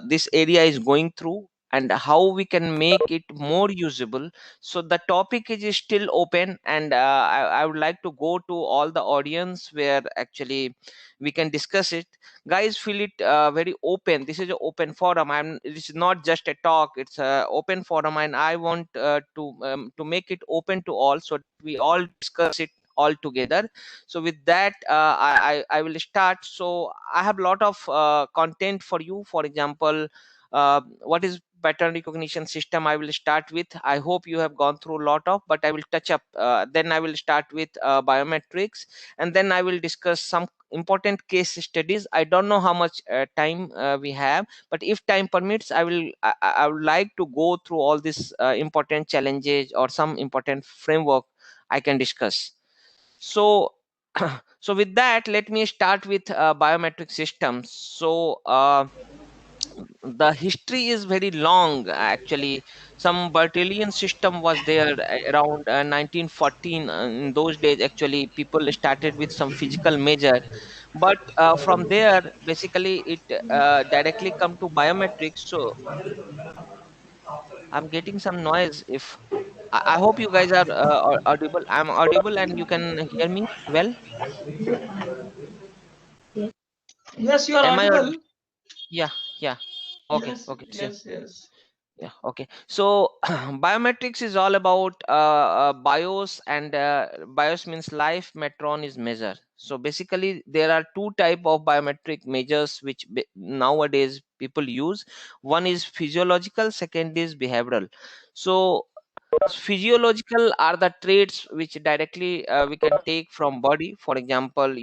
this area is going through, and how we can make it more usable. So the topic is still open, and I would like to go to all the audience where actually we can discuss it. Guys, feel it very open. This is an open forum. It's not just a talk, it's a open forum, and I want to make it open to all, so we all discuss it all together. So with that, I will start. So I have a lot of content for you. For example, what is pattern recognition system, I will start with. I hope you have gone through a lot of, but I will touch up, then I will start with biometrics, and then I will discuss some important case studies. I don't know how much time we have, but if time permits, I would like to go through all these important challenges or some important framework I can discuss. So so with that, let me start with biometric systems. So the history is very long actually. Some Bertillon system was there around 1914. In those days actually people started with some physical measure, but from there basically it directly come to biometrics. So I'm getting some noise. If I hope you guys are audible. I'm audible and you can hear me well. Yes, you are Am I audible. Yeah, yeah. Okay, Yes, okay. So, yes, yes. yeah, okay. So, biometrics is all about BIOS, and BIOS means life, metron is measure. So basically, there are two type of biometric measures which nowadays people use. One is physiological, second is behavioral. So physiological are the traits which directly we can take from body. For example,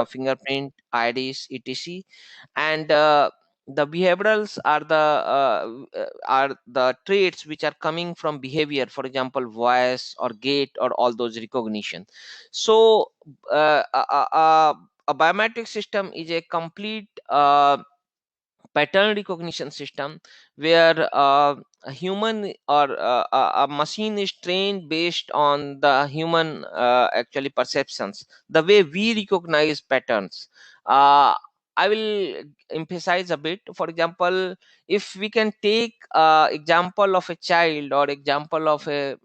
fingerprint, iris, etc. And the behaviorals are the traits which are coming from behavior. For example, voice or gait or all those recognition. So a biometric system is a complete pattern recognition system where a human or a machine is trained based on the human actually perceptions, the way we recognize patterns. uh, I will emphasize a bit. For example, if we can take example of a child or example of a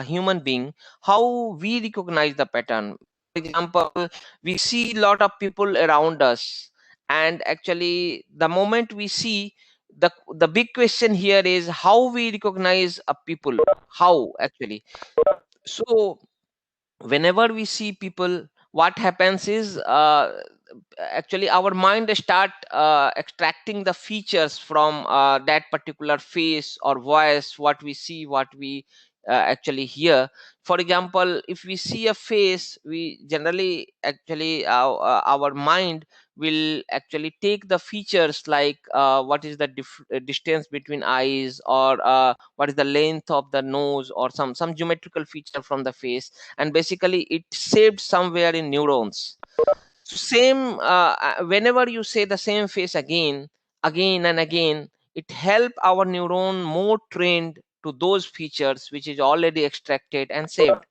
human being, how we recognize the pattern. For example, we see a lot of people around us, and actually the moment we see, the big question here is how we recognize a people. How actually? So whenever we see people, what happens is actually our mind start extracting the features from that particular face or voice, what we see, what we actually hear. For example, if we see a face, we generally actually our mind will actually take the features like what is the distance between eyes, or what is the length of the nose, or some geometrical feature from the face, and basically it saved somewhere in neurons. So same whenever you say the same face again and again, it help our neuron more trained to those features which is already extracted and saved.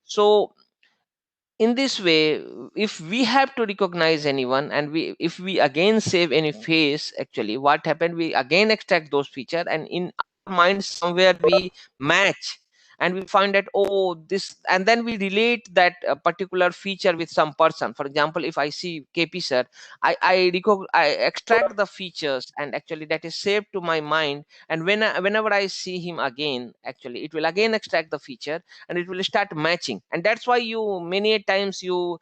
So in this way, if we have to recognize anyone, and we if we again save any face, actually what happened, we again extract those feature, and in our mind somewhere we match, and we find that, oh, this, and then we relate that particular feature with some person. For example, if I see KP sir, I extract the features, and actually that is saved to my mind. And whenever I see him again, actually it will again extract the feature, and it will start matching. And that's why you many a times you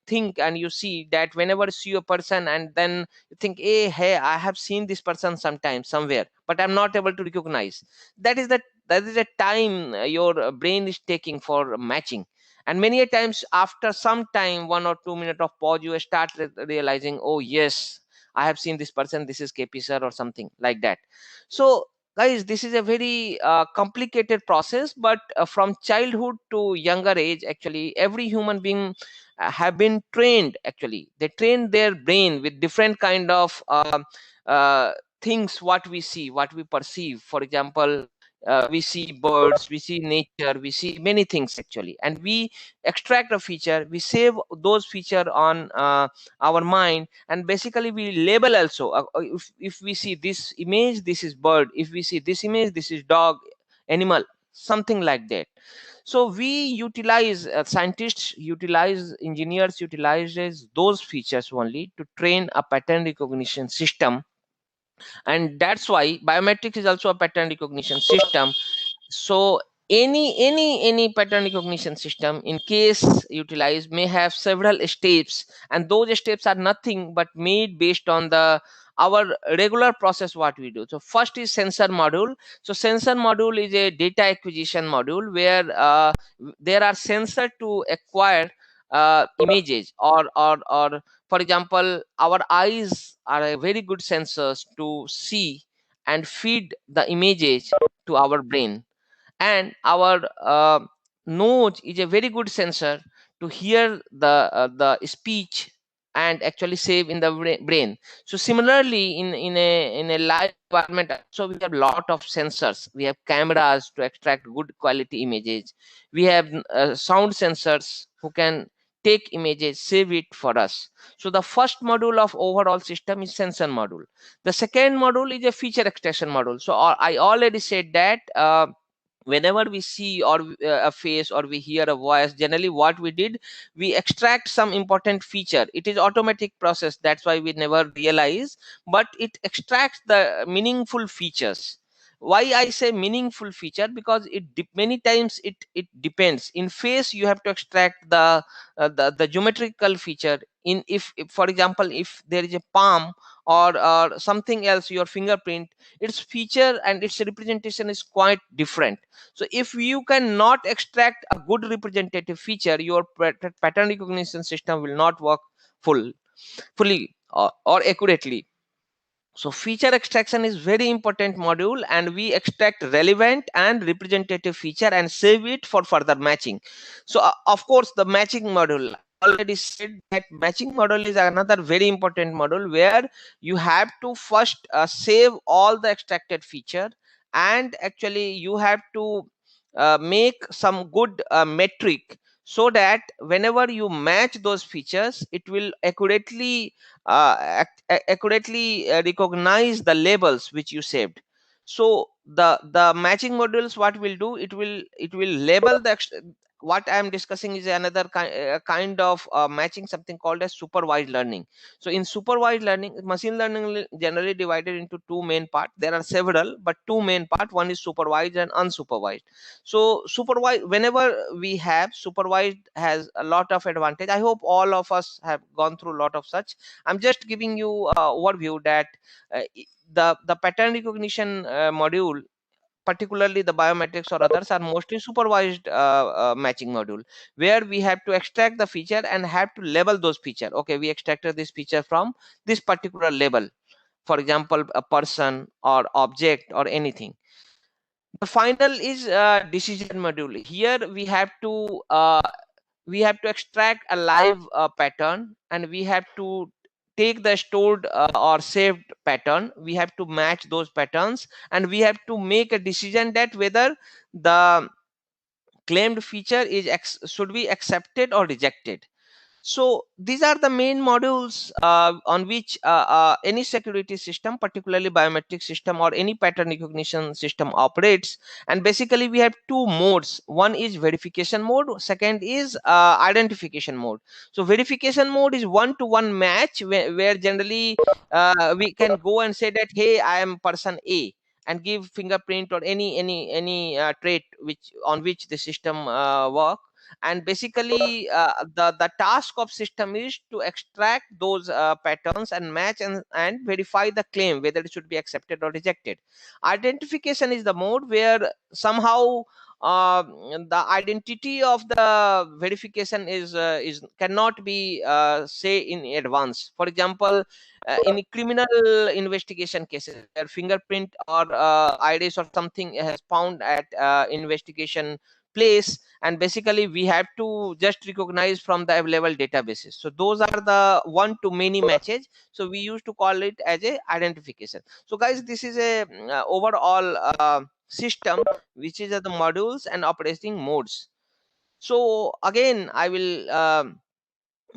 think and you see that whenever you see a person, and then you think, hey, I have seen this person sometime somewhere, but I'm not able to recognize. That is the time your brain is taking for matching. And many a times after some time, 1 or 2 minutes of pause, you start realizing, oh yes, I have seen this person, this is KP sir, or something like that. So guys, this is a very complicated process, but from childhood to younger age, actually every human being have been trained. Actually they train their brain with different kind of uh, things, what we see, what we perceive. For example, we see birds, we see nature, we see many things actually, and we extract a feature, we save those feature on our mind, and basically we label also. If we see this image, this is bird. If we see this image, this is dog, animal, something like that. So we utilize, scientists utilize, engineers utilizes those features only to train a pattern recognition system. And that's why biometrics is also a pattern recognition system. So any pattern recognition system in case utilized may have several steps, and those steps are nothing but made based on the our regular process what we do. So first is sensor module. So sensor module is a data acquisition module where there are sensor to acquire images, or for example, our eyes are a very good sensors to see and feed the images to our brain, and our nose is a very good sensor to hear the speech and actually save in the brain. So similarly, in a live environment also we have lot of sensors. We have cameras to extract good quality images. We have sound sensors who can take images, save it for us. So the first module of overall system is sensor module. The second module is a feature extraction module. So I already said that whenever we see or a face or we hear a voice, generally what we did, we extract some important feature. It is automatic process, that's why we never realize, but it extracts the meaningful features. Why I say meaningful feature? Because many times it depends. In face you have to extract the geometrical feature. If for example if there is a palm or something else, your fingerprint, its feature and its representation is quite different. So if you cannot extract a good representative feature, your pattern recognition system will not work fully or accurately. So feature extraction is very important module, and we extract relevant and representative feature and save it for further matching. So of course the matching module, I already said that matching module is another very important module where you have to first save all the extracted feature, and actually you have to make some good metric, so that whenever you match those features it will accurately recognize the labels which you saved. So the matching modules, what will do, it will label what I am discussing is another kind of matching, something called as supervised learning. So in supervised learning, machine learning generally divided into two main part. There are several, but two main part. One is supervised and unsupervised. So supervised, whenever we have supervised, has a lot of advantage. I hope all of us have gone through a lot of such. I'm just giving you overview that the pattern recognition module, particularly the biometrics or others, are mostly supervised matching module, where we have to extract the feature and have to label those feature. Okay, we extracted this feature from this particular label, for example a person or object or anything. The final is decision module. Here we have to extract a live pattern, and we have to take the stored or saved pattern. We have to match those patterns, and we have to make a decision that whether the claimed feature should be accepted or rejected. So these are the main modules on which any security system, particularly biometric system or any pattern recognition system, operates. And basically we have two modes. One is verification mode, second is identification mode. So verification mode is one-to-one match, where generally we can go and say that, hey, I am person A, and give fingerprint or any trait which the system work. And basically the task of system is to extract those patterns and match and verify the claim whether it should be accepted or rejected. Identification is the mode where somehow the identity of the verification is cannot be say in advance. For example, in criminal investigation cases where fingerprint or iris or something has found at investigation place, and basically we have to just recognize from the available databases. So those are the one to many matches, so we used to call it as a identification. So guys, this is a overall system, which is the modules and operating modes. So again, I will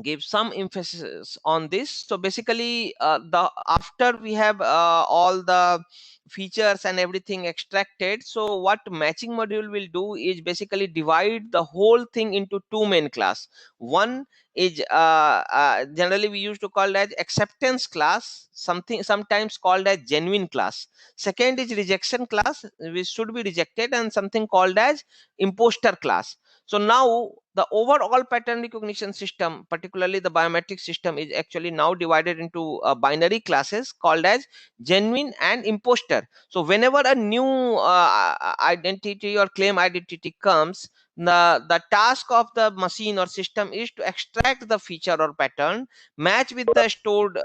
give some emphasis on this. So basically, the after we have all the features and everything extracted, so what matching module will do is basically divide the whole thing into two main class. One is generally we used to call as acceptance class, something sometimes called as genuine class. Second is rejection class, which should be rejected, and something called as imposter class. So now the overall pattern recognition system, particularly the biometric system, is actually now divided into binary classes called as genuine and imposter. So whenever a new identity or claim identity comes, the task of the machine or system is to extract the feature or pattern, match with the stored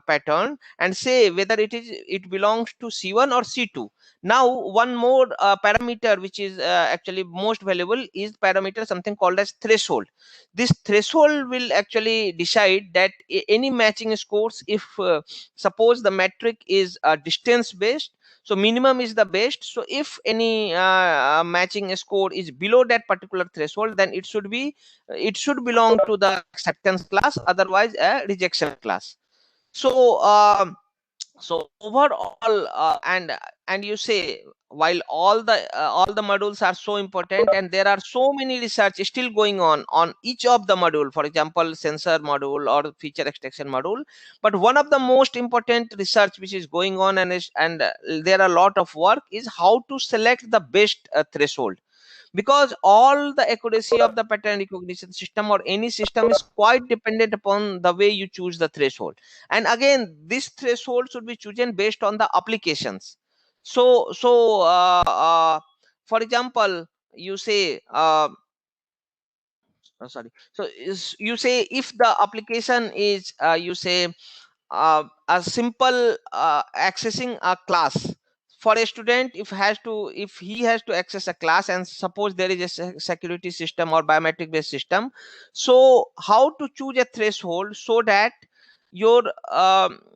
pattern, and say whether it belongs to C1 or C2. Now one more parameter which is actually most valuable is parameter something called as threshold. This threshold will actually decide that any matching scores, if suppose the metric is distance based, so minimum is the best. So if any matching score is below that particular threshold, then it should belong to the acceptance class, otherwise a rejection class. So so overall, and you say, while all the modules are so important and there are so many research still going on each of the module, for example sensor module or feature extraction module, but one of the most important research which is going on and there are a lot of work is how to select the best threshold, because all the accuracy of the pattern recognition system or any system is quite dependent upon the way you choose the threshold. And again, this threshold should be chosen based on the applications. So for example, you say sorry, so you say if the application is you say a simple accessing a class. For a student, if he has to access a class, and suppose there is a security system or biometric based system, so how to choose a threshold so that your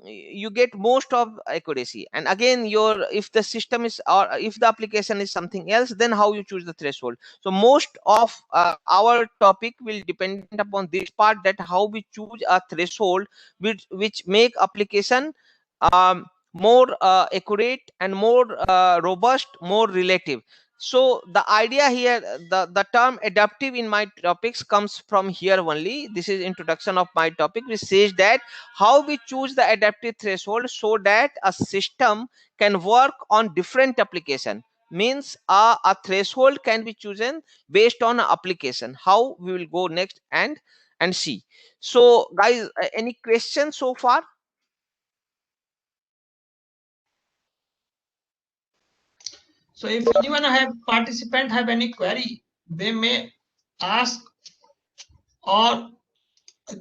you get most of accuracy. And again, your if the system is, or if the application is something else, then how you choose the threshold. So most of our topic will depend upon this part, that how we choose a threshold which make application more accurate and more robust, more relative. So the idea here, the term adaptive in my topics comes from here only. This is introduction of my topic, which says that how we choose the adaptive threshold so that a system can work on different application. Means a threshold can be chosen based on application. How we will go next and see. So guys, any questions so far? So if anyone have participant have any query, they may ask, or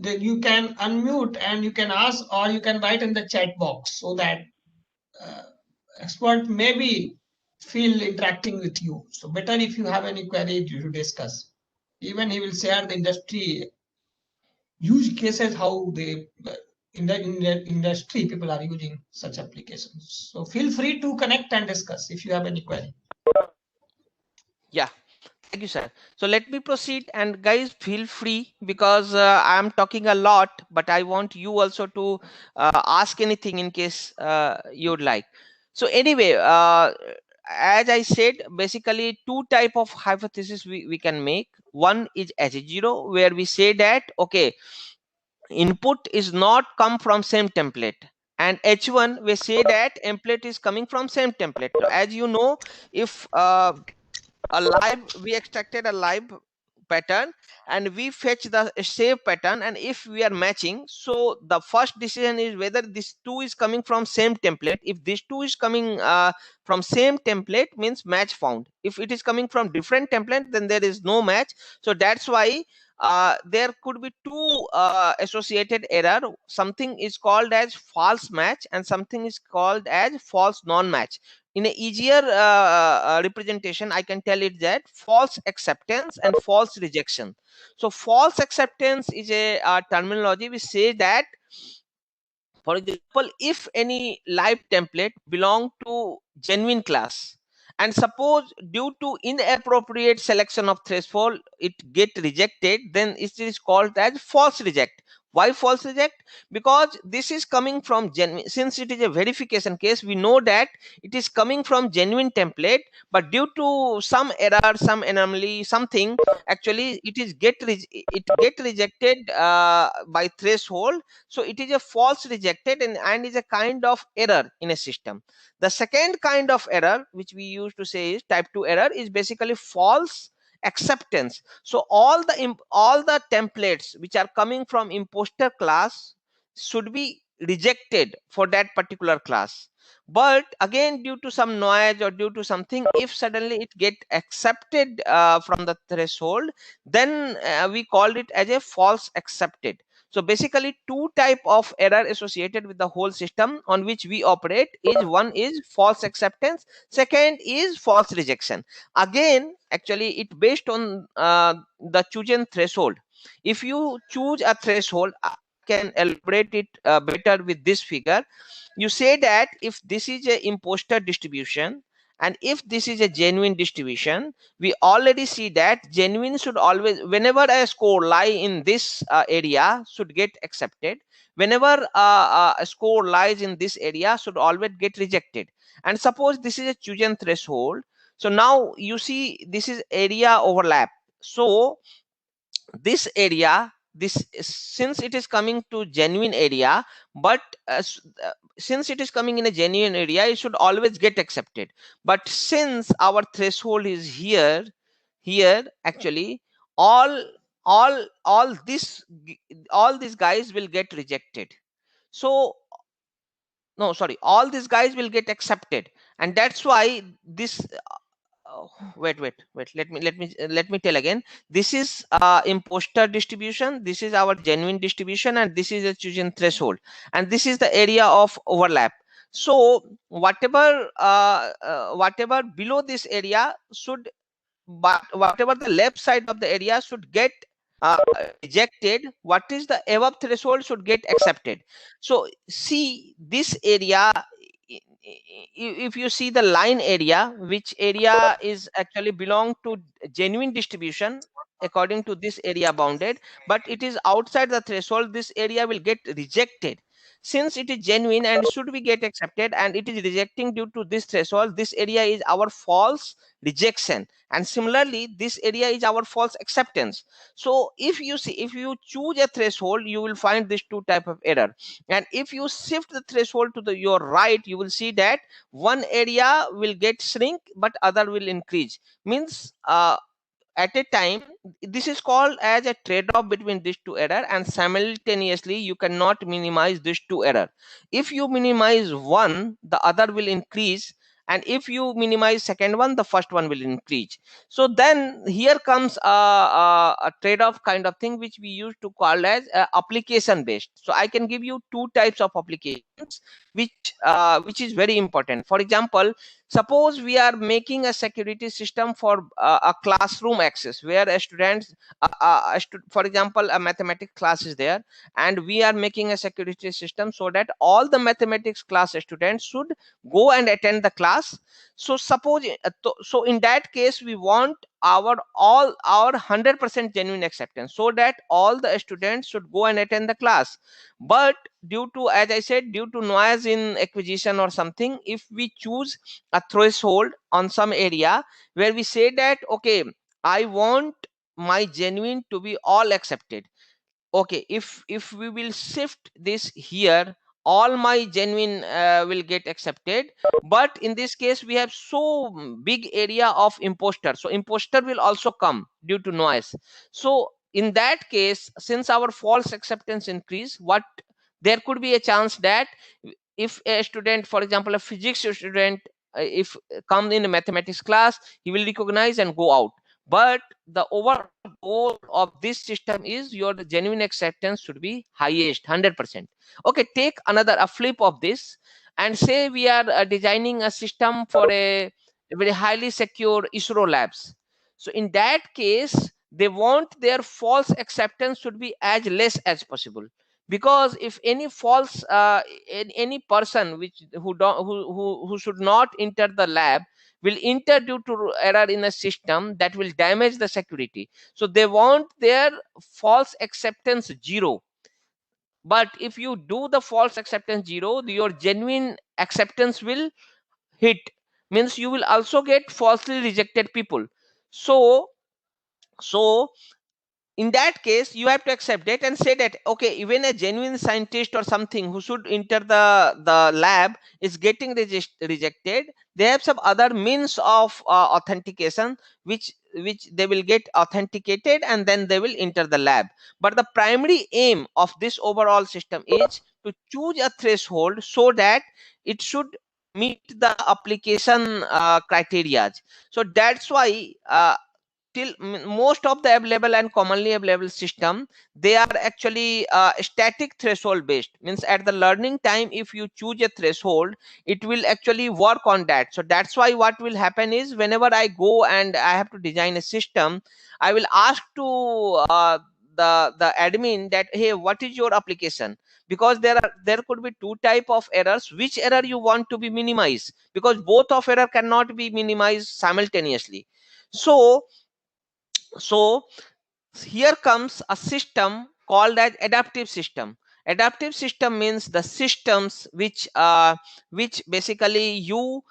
you can unmute and you can ask, or you can write in the chat box, so that uh, expert maybe feel interacting with you. So better if you have any query to discuss. Even he will share the industry use cases, how they in the industry people are using such applications. So feel free to connect and discuss if you have any query. Yeah, thank you, sir. So let me proceed, and guys, feel free, because I am talking a lot, but I want you also to ask anything in case you'd like. So anyway, as I said, basically two type of hypothesis we can make. One is H0, where we say that okay, input is not come from same template, and H1 we say that template is coming from same template. So as you know, if a live we extracted a live pattern and we fetch the save pattern, and if we are matching, so the first decision is whether this two is coming from same template. If this two is coming from same template, means match found. If it is coming from different template, then there is no match. So that's why there could be two associated error. Something is called as false match and something is called as false non-match. In a easier representation, I can tell it that false acceptance and false rejection. So false acceptance is a terminology which says that, for example, if any live template belong to genuine class and suppose due to inappropriate selection of threshold it get rejected, then it is called as false reject. Why false reject? Because this is coming from genuine. Since it is a verification case, we know that it is coming from genuine template, but due to some error, some anomaly, something, actually it get rejected by threshold. So it is a false rejected, and is a kind of error in a system. The second kind of error which we used to say is type 2 error is basically false acceptance. So all the templates which are coming from imposter class should be rejected for that particular class. But again, due to some noise or due to something, if suddenly it get accepted from the threshold, then we called it as a false accepted. So basically two type of error associated with the whole system on which we operate is, one is false acceptance, second is false rejection. Again, actually it based on the chosen threshold. If you choose a threshold, I can elaborate it better with this figure. You say that if this is a imposter distribution and if this is a genuine distribution, we already see that genuine should always, whenever a score lie in this area, should get accepted. Whenever a score lies in this area, should always get rejected. And suppose this is a chosen threshold, so now you see this is area overlap. So this area, since it is coming to genuine area, but since it is coming in a genuine area, it should always get accepted. But since our threshold is here actually, all all this all these guys will get rejected. So no, sorry, all these guys will get accepted. And that's why this wait, let me tell again. This is imposter distribution, this is our genuine distribution, and this is a chosen threshold, and this is the area of overlap. So whatever below this area should, but whatever the left side of the area should get uh, rejected, what is the above threshold should get accepted. So see this area, if you see the line area, which area is actually belong to genuine distribution according to this area bounded, but it is outside the threshold, this area will get rejected. Since it is genuine and should be get accepted and it is rejecting due to this threshold, this area is our false rejection, and similarly this area is our false acceptance. So if you see, if you choose a threshold, you will find this two type of error. And if you shift the threshold to the your right, you will see that one area will get shrink but other will increase. Means at a time, this is called as a trade-off between these two error, and simultaneously you cannot minimize these two error. If you minimize one, the other will increase, and if you minimize second one, the first one will increase. So then here comes a trade-off kind of thing which we used to call as application based. So I can give you two types of applications which is very important. For example, suppose we are making a security system for a classroom access where a student, for example, a mathematics class is there, and we are making a security system so that all the mathematics class students should go and attend the class. So suppose so in that case we want our 100% genuine acceptance, so that all the students should go and attend the class. But due to, as I said, due to noise in acquisition or something, if we choose a threshold on some area where we say that okay, I want my genuine to be all accepted. Okay, if we will shift this here, all my genuine will get accepted. But in this case we have so big area of imposter, so imposter will also come due to noise. So in that case, since our false acceptance increase, what there could be a chance that if a student, for example a physics student, if come in a mathematics class, he will recognize and go out. But the overall goal of this system is your genuine acceptance should be highest 100%. Okay, take another a flip of this, and say we are designing a system for a very highly secure ISRO labs. So in that case, they want their false acceptance should be as less as possible. because if any false any person which who don't who should not enter the lab will enter due to error in a system, that will damage the security. So they want their false acceptance 0. But if you do the false acceptance 0, your genuine acceptance will hit, means you will also get falsely rejected people. So so in that case you have to accept it and say that okay, even a genuine scientist or something who should enter the lab is getting rejected. They have some other means of authentication, which they will get authenticated and then they will enter the lab. But the primary aim of this overall system is to choose a threshold so that it should meet the application criteria. So that's why till most of the available and commonly available system, they are actually static threshold based, means at the learning time if you choose a threshold, it will actually work on that. So that's why what will happen is whenever I go and I have to design a system, I will ask to the admin that hey, what is your application, because there could be two type of errors, which error you want to be minimized, because both of error cannot be minimized simultaneously. So so here comes a system called as adaptive system. Adaptive system means the systems which basically you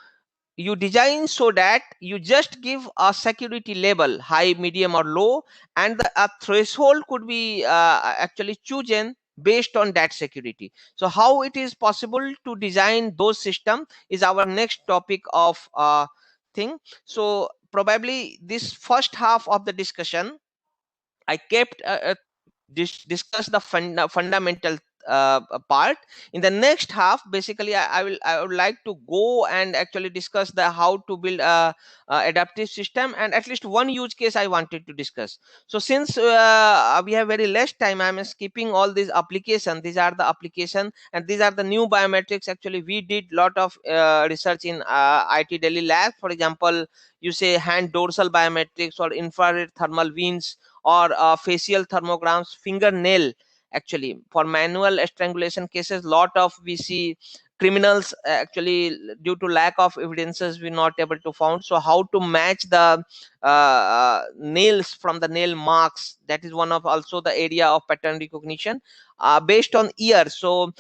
design so that you just give a security label high, medium or low, and a threshold could be actually chosen based on that security. So how it is possible to design those system is our next topic of thing. So probably this first half of the discussion I kept discuss the fundamental part. In the next half, basically, I would like to go and actually discuss the how to build a adaptive system, and at least one use case I wanted to discuss. So since we have very less time, I'm skipping all these application. These are the application, and these are the new biometrics. Actually, we did lot of research in IT Delhi lab. For example, you say hand dorsal biometrics or infrared thermal veins or facial thermograms, fingernail. Actually for manual strangulation cases, lot of we see criminals actually due to lack of evidences we're not able to found. So how to match the nails from the nail marks, that is one of also the area of pattern recognition based on ear. So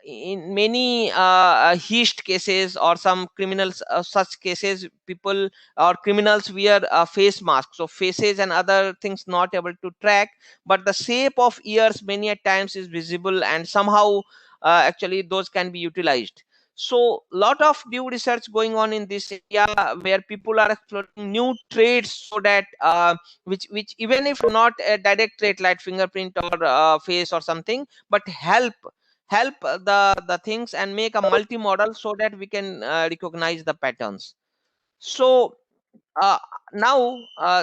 in many heist cases or some criminals such cases, people or criminals wear a face mask, so faces and other things not able to track, but the shape of ears many a times is visible, and somehow actually those can be utilized. So lot of new research going on in this area where people are exploring new traits so that which even if not a direct trait like fingerprint or face or something, but help the things and make a multi-model so that we can recognize the patterns. So uh, now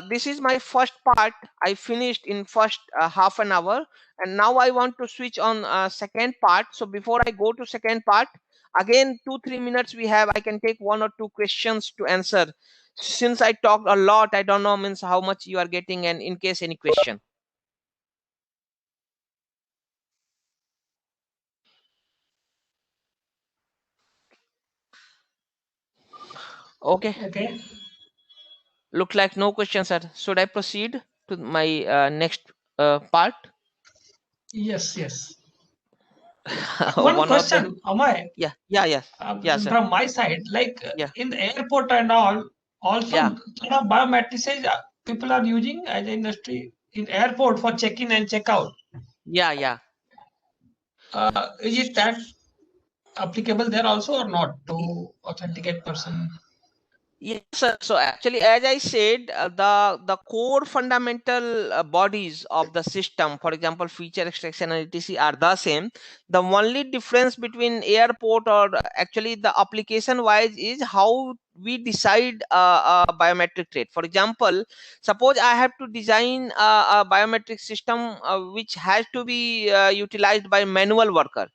this is my first part. I finished in first half an hour, and now I want to switch on second part. So before I go to second part, again 2-3 minutes we have, I can take one or two questions to answer. Since I talked a lot, I don't know means how much you are getting, and in case any question. Okay, Okay. look like no questions, sir. Should I proceed to my next part? Yes, yes. One One of the question, Amay, yeah, yeah, yeah, yeah, sir. from my side, like Yeah, in the airport and all, also yeah, kind of biometrics people are using as an industry in airport for check-in and check-out. yeah, yeah. Is it that applicable there also or not to authenticate person? Yes, sir. So actually, as I said, the core fundamental bodies of the system, for example, feature extraction and etc., are the same. The only difference between airport or actually the application wise is how we decide a biometric trait. For example, suppose I have to design a biometric system which has to be utilized by manual worker,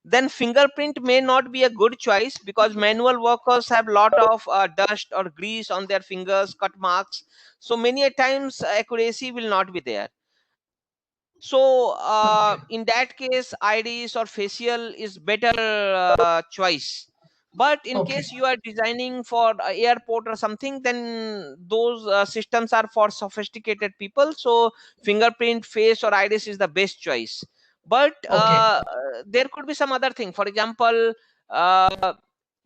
then fingerprint may not be a good choice because manual workers have lot of dust or grease on their fingers, cut marks. So many a times accuracy will not be there. So Okay. in that case, iris or facial is better choice. But in Okay. case you are designing for a airport or something, then those systems are for sophisticated people, so fingerprint, face or iris is the best choice. But Okay. there could be some other thing. For example, uh,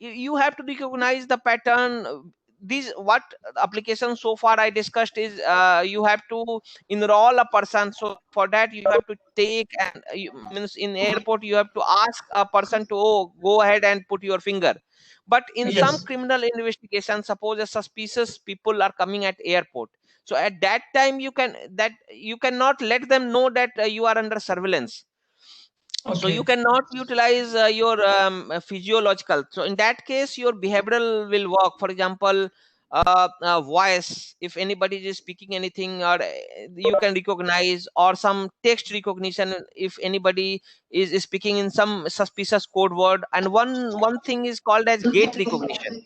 you have to recognize the pattern. These what application so far I discussed is you have to enroll a person. So for that you have to take, and means in airport you have to ask a person to, oh, go ahead and put your finger. But in some Yes. criminal investigation, suppose a suspicious people are coming at airport, so at that time you cannot let them know that you are under surveillance. So you Okay. cannot utilize your physiological. So in that case your behavioral will work. For example, voice, if anybody is speaking anything, or you can recognize, or some text recognition if anybody is speaking in some suspicious code word. And one thing is called as gait recognition.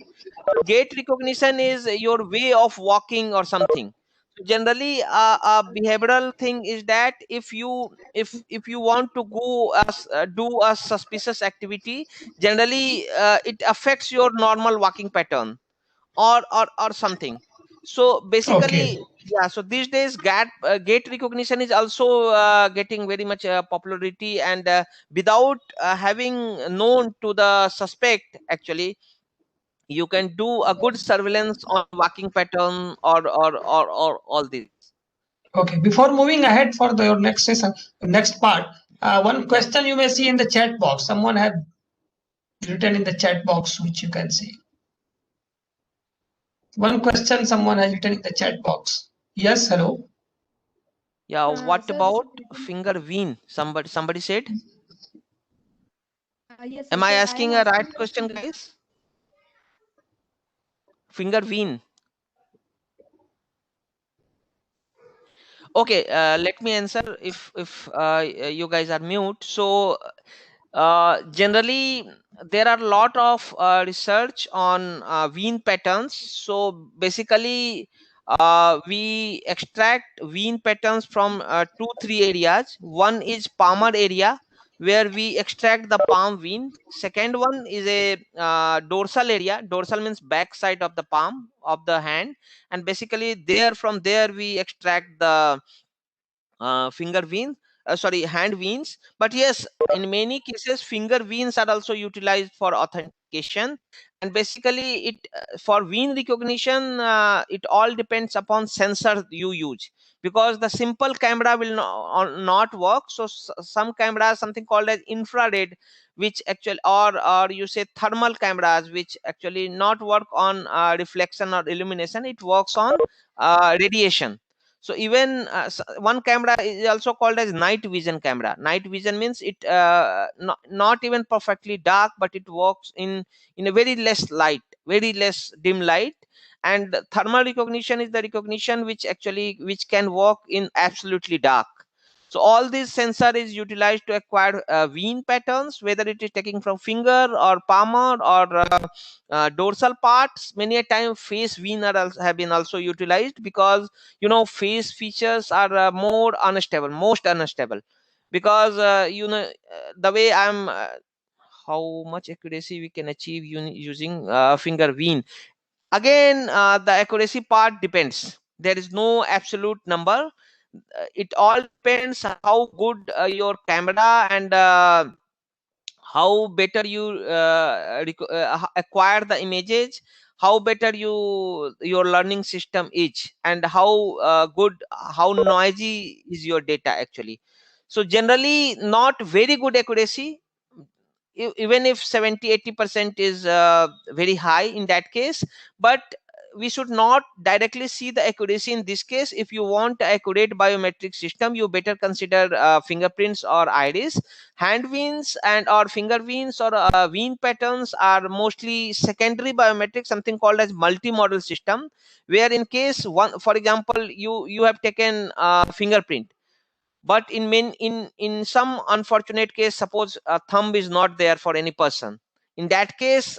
Gait recognition is your way of walking or something. So generally a behavioral thing is that if you want to go as do a suspicious activity, generally it affects your normal walking pattern, or something. So Okay. basically, yeah, so these days gait recognition is also getting very much popularity. And without having known to the suspect, actually you can do a good surveillance on walking pattern, or all these. Okay. Before moving ahead for your next session, next part, one Yeah. question you may see in the chat box. Someone have written in the chat box, which you can see. One question someone has written in the chat box. Yes. Hello. Yeah, what Sir, this is about Ritin. finger wean? Somebody said. Yes, Am sir. I So I am asking a asking right that. question, guys? Finger wean. Okay, let me answer if you guys are mute. So generally there are a lot of research on wean patterns. So basically we extract wean patterns from 2 3 areas. One is palmar area, where we extract the palm vein. Second one is a dorsal area. Dorsal means back side of the palm of the hand. And basically there, from there we extract the finger veins, sorry, hand veins. But yes, in many cases finger veins are also utilized for authentication. And basically it for vein recognition, it all depends upon sensor you use, because the simple camera will not work. So some cameras, something called as infrared, which actually, or you say thermal cameras, which actually not work on reflection or illumination, it works on radiation. So even one camera is also called as night vision camera. Night vision means it not even perfectly dark, but it works in a very less light, very less dim light. And thermal recognition is the recognition which can work in absolutely dark. So all this sensor is utilized to acquire vein patterns, whether it is taking from finger or palmar or dorsal parts. Many a time face vein have been also utilized, because face features are more unstable, most unstable. Because the way I'm how much accuracy we can achieve using finger vein. Again, the accuracy part depends. There is no absolute number. It all depends how good your camera, and how better you acquire the images, how better your learning system is, and how good, how noisy is your data actually. So generally not very good accuracy. Even if 70 80% is very high in that case. But we should not directly see the accuracy in this case. If you want accurate biometric system, you better consider fingerprints or iris. Hand veins and or finger veins or vein patterns are mostly secondary biometric, something called as multi-model system, where in case one, for example, you have taken fingerprint, but in some unfortunate case, suppose a thumb is not there for any person. In that case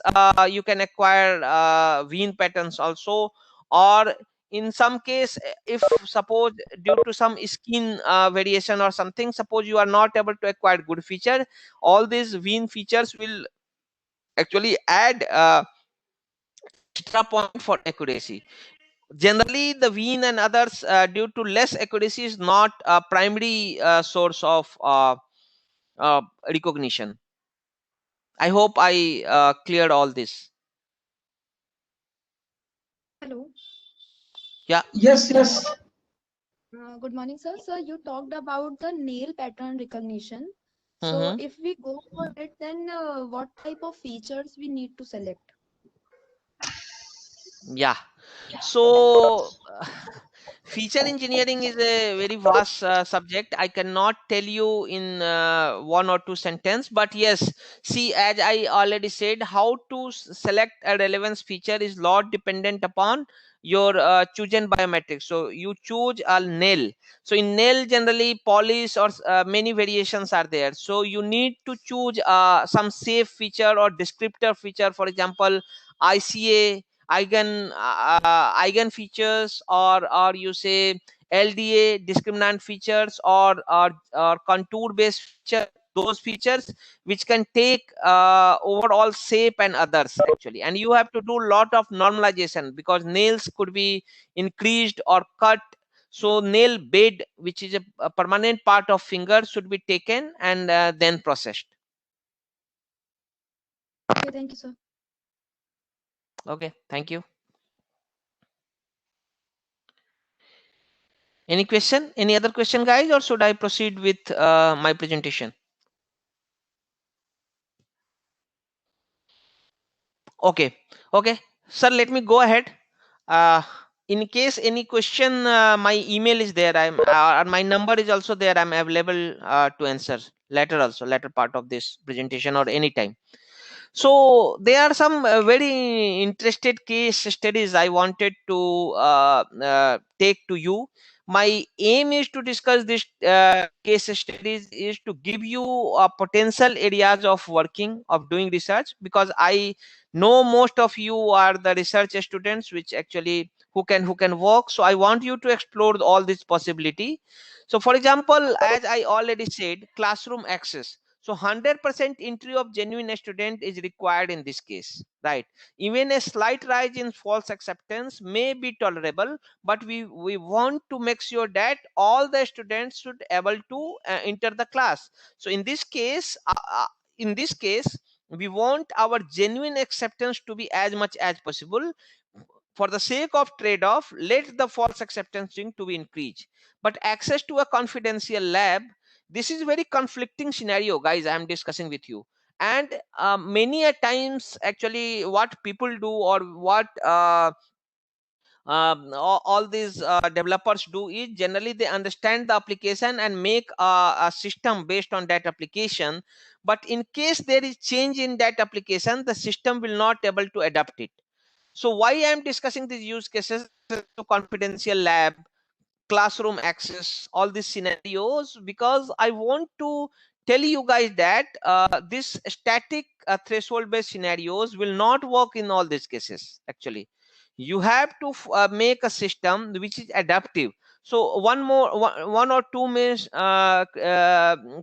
you can acquire vein patterns also. Or in some case, if suppose due to some skin variation or something, suppose you are not able to acquire good feature, all these wean features will actually add extra point for accuracy. Generally the wean and others, due to less accuracy, is not a primary source of uh, recognition. I hope I cleared all this. Hello. Yeah. Yes, yes. Good morning, sir. Sir, you talked about the nail pattern recognition. So Hmm. if we go for it, then what type of features we need to select? Yeah. So feature engineering is a very vast subject. I cannot tell you in one or two sentence, but yes, see, as I already said, how to select a relevance feature is lot dependent upon your chosen biometrics. So you choose a nail. So in nail, generally polish or many variations are there. So you need to choose some safe feature or descriptor feature, for example ICA, eigen features, or you say LDA discriminant features, or contour based feature, those features which can take overall shape and others actually. And you have to do lot of normalization because nails could be increased or cut. So nail bed, which is a permanent part of finger, should be taken and then processed. Okay, thank you, sir. Okay, thank you. Any question? Any other question, guys, or should I proceed with my presentation? Okay, okay, sir. Let me go ahead. Uh, in case any question, my email is there. My number is also there. I'm available to answer later, also later part of this presentation or anytime. So there are some very interested case studies I wanted to take to you. My aim is to discuss this case studies is to give you potential areas of working of doing research, because I know most of you are the research students which actually who can work. So I want you to explore all this possibility. So for example, as I already said, classroom access. So 100% entry of genuine student is required in this case, right? Even a slight rise in false acceptance may be tolerable, but we want to make sure that all the students should able to enter the class. So in this case, we want our genuine acceptance to be as much as possible. For the sake of trade-off, let the false acceptance string to be increased. But access to a confidential lab, this is very conflicting scenario, guys. I am discussing with you. And many a times, actually, what people do, or what all these developers do, is generally they understand the application and make a system based on that application. But in case there is change in that application, the system will not able to adapt it. So why I am discussing these use cases, so confidential lab, classroom access, all these scenarios, because I want to tell you guys that this static threshold based scenarios will not work in all these cases actually. You have to make a system which is adaptive. So one or two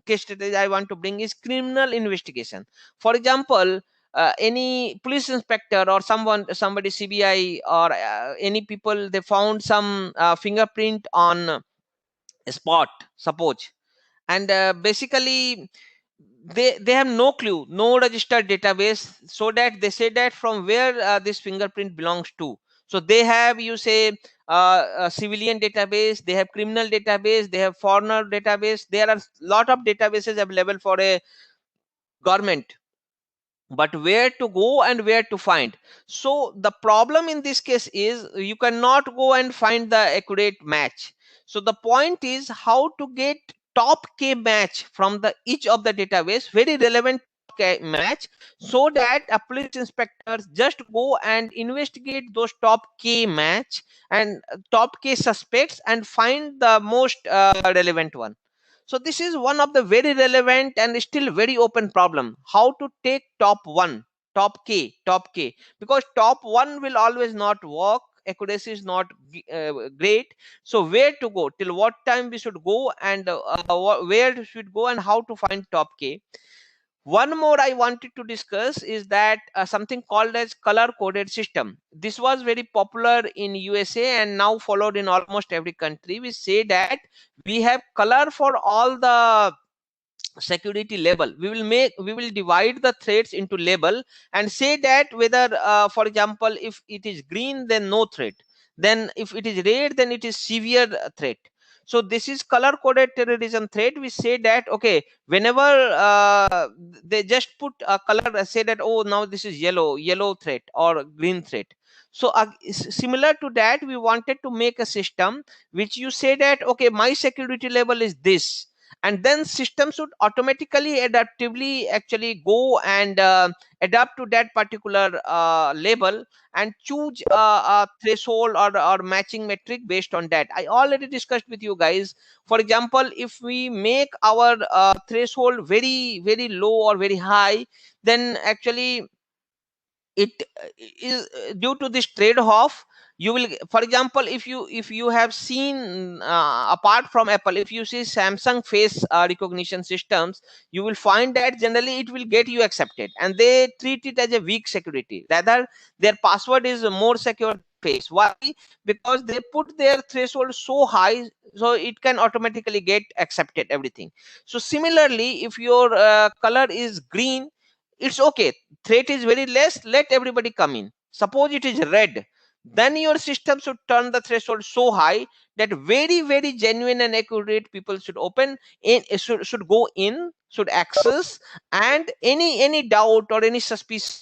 case studies I want to bring is criminal investigation. For example, any police inspector or somebody CBI or any people, they found some fingerprint on a spot, suppose. And basically they have no clue, no registered database, so that they say that from where this fingerprint belongs to. So they have, you say, a civilian database, they have criminal database, they have foreigner database, there are lot of databases available for a government, but where to go and where to find. So the problem in this case is you cannot go and find the accurate match. So the point is how to get top k match from the each of the database, very relevant k match, so that a police inspectors just go and investigate those top k match and top k suspects and find the most relevant one. So this is one of the very relevant and still very open problem, how to take top one, top k, because top one will always not work. accuracy is not great. So where to go, till what time we should go, and where should go, and how to find top k. One more I wanted to discuss is that something called as color coded system. This was very popular in USA and now followed in almost every country. We say that we have color for all the security level. We will divide the threats into label and say that whether for example, if it is green, then no threat, then if it is red, then it is severe threat. So this is color coded terrorism threat. We say that okay, whenever they just put a color, say that oh, now this is yellow threat or green threat. So similar to that, we wanted to make a system which you say that okay, my security level is this, and then system should automatically adaptively actually go and adapt to that particular label and choose a threshold or matching metric based on that. I already discussed with you guys. For example, if we make our threshold very very low or very high, then actually it is due to this trade off. You will, for example, if you have seen apart from Apple, if you see Samsung face recognition systems, you will find that generally it will get you accepted, and they treat it as a weak security. Rather, their password is more secure face. Why? Because they put their threshold so high, so it can automatically get accepted everything. So similarly, if your color is green, it's okay, threat is very less, let everybody come in. Suppose it is red, then your system should turn the threshold so high that very very genuine and accurate people should open in, should go in, should access, and any doubt or any suspicion.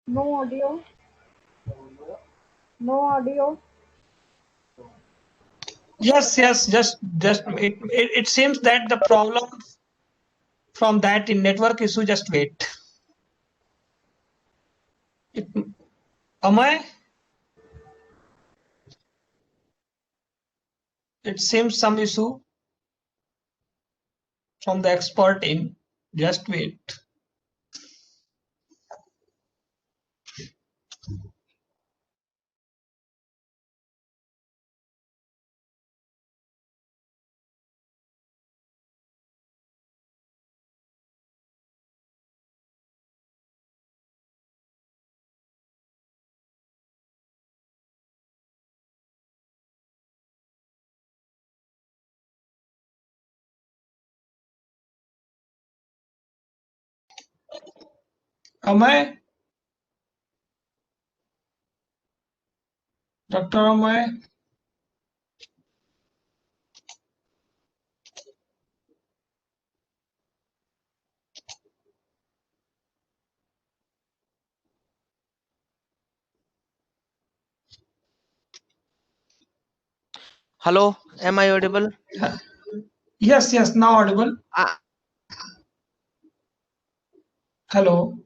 No audio. No audio. Yes, just it seems that the problem from that in network issue. Just wait. It, am I? It seems some issue from the expert in. Just wait. Am I? Doctor, am I? Hello, am I audible? Yes, now audible. uh, Hello.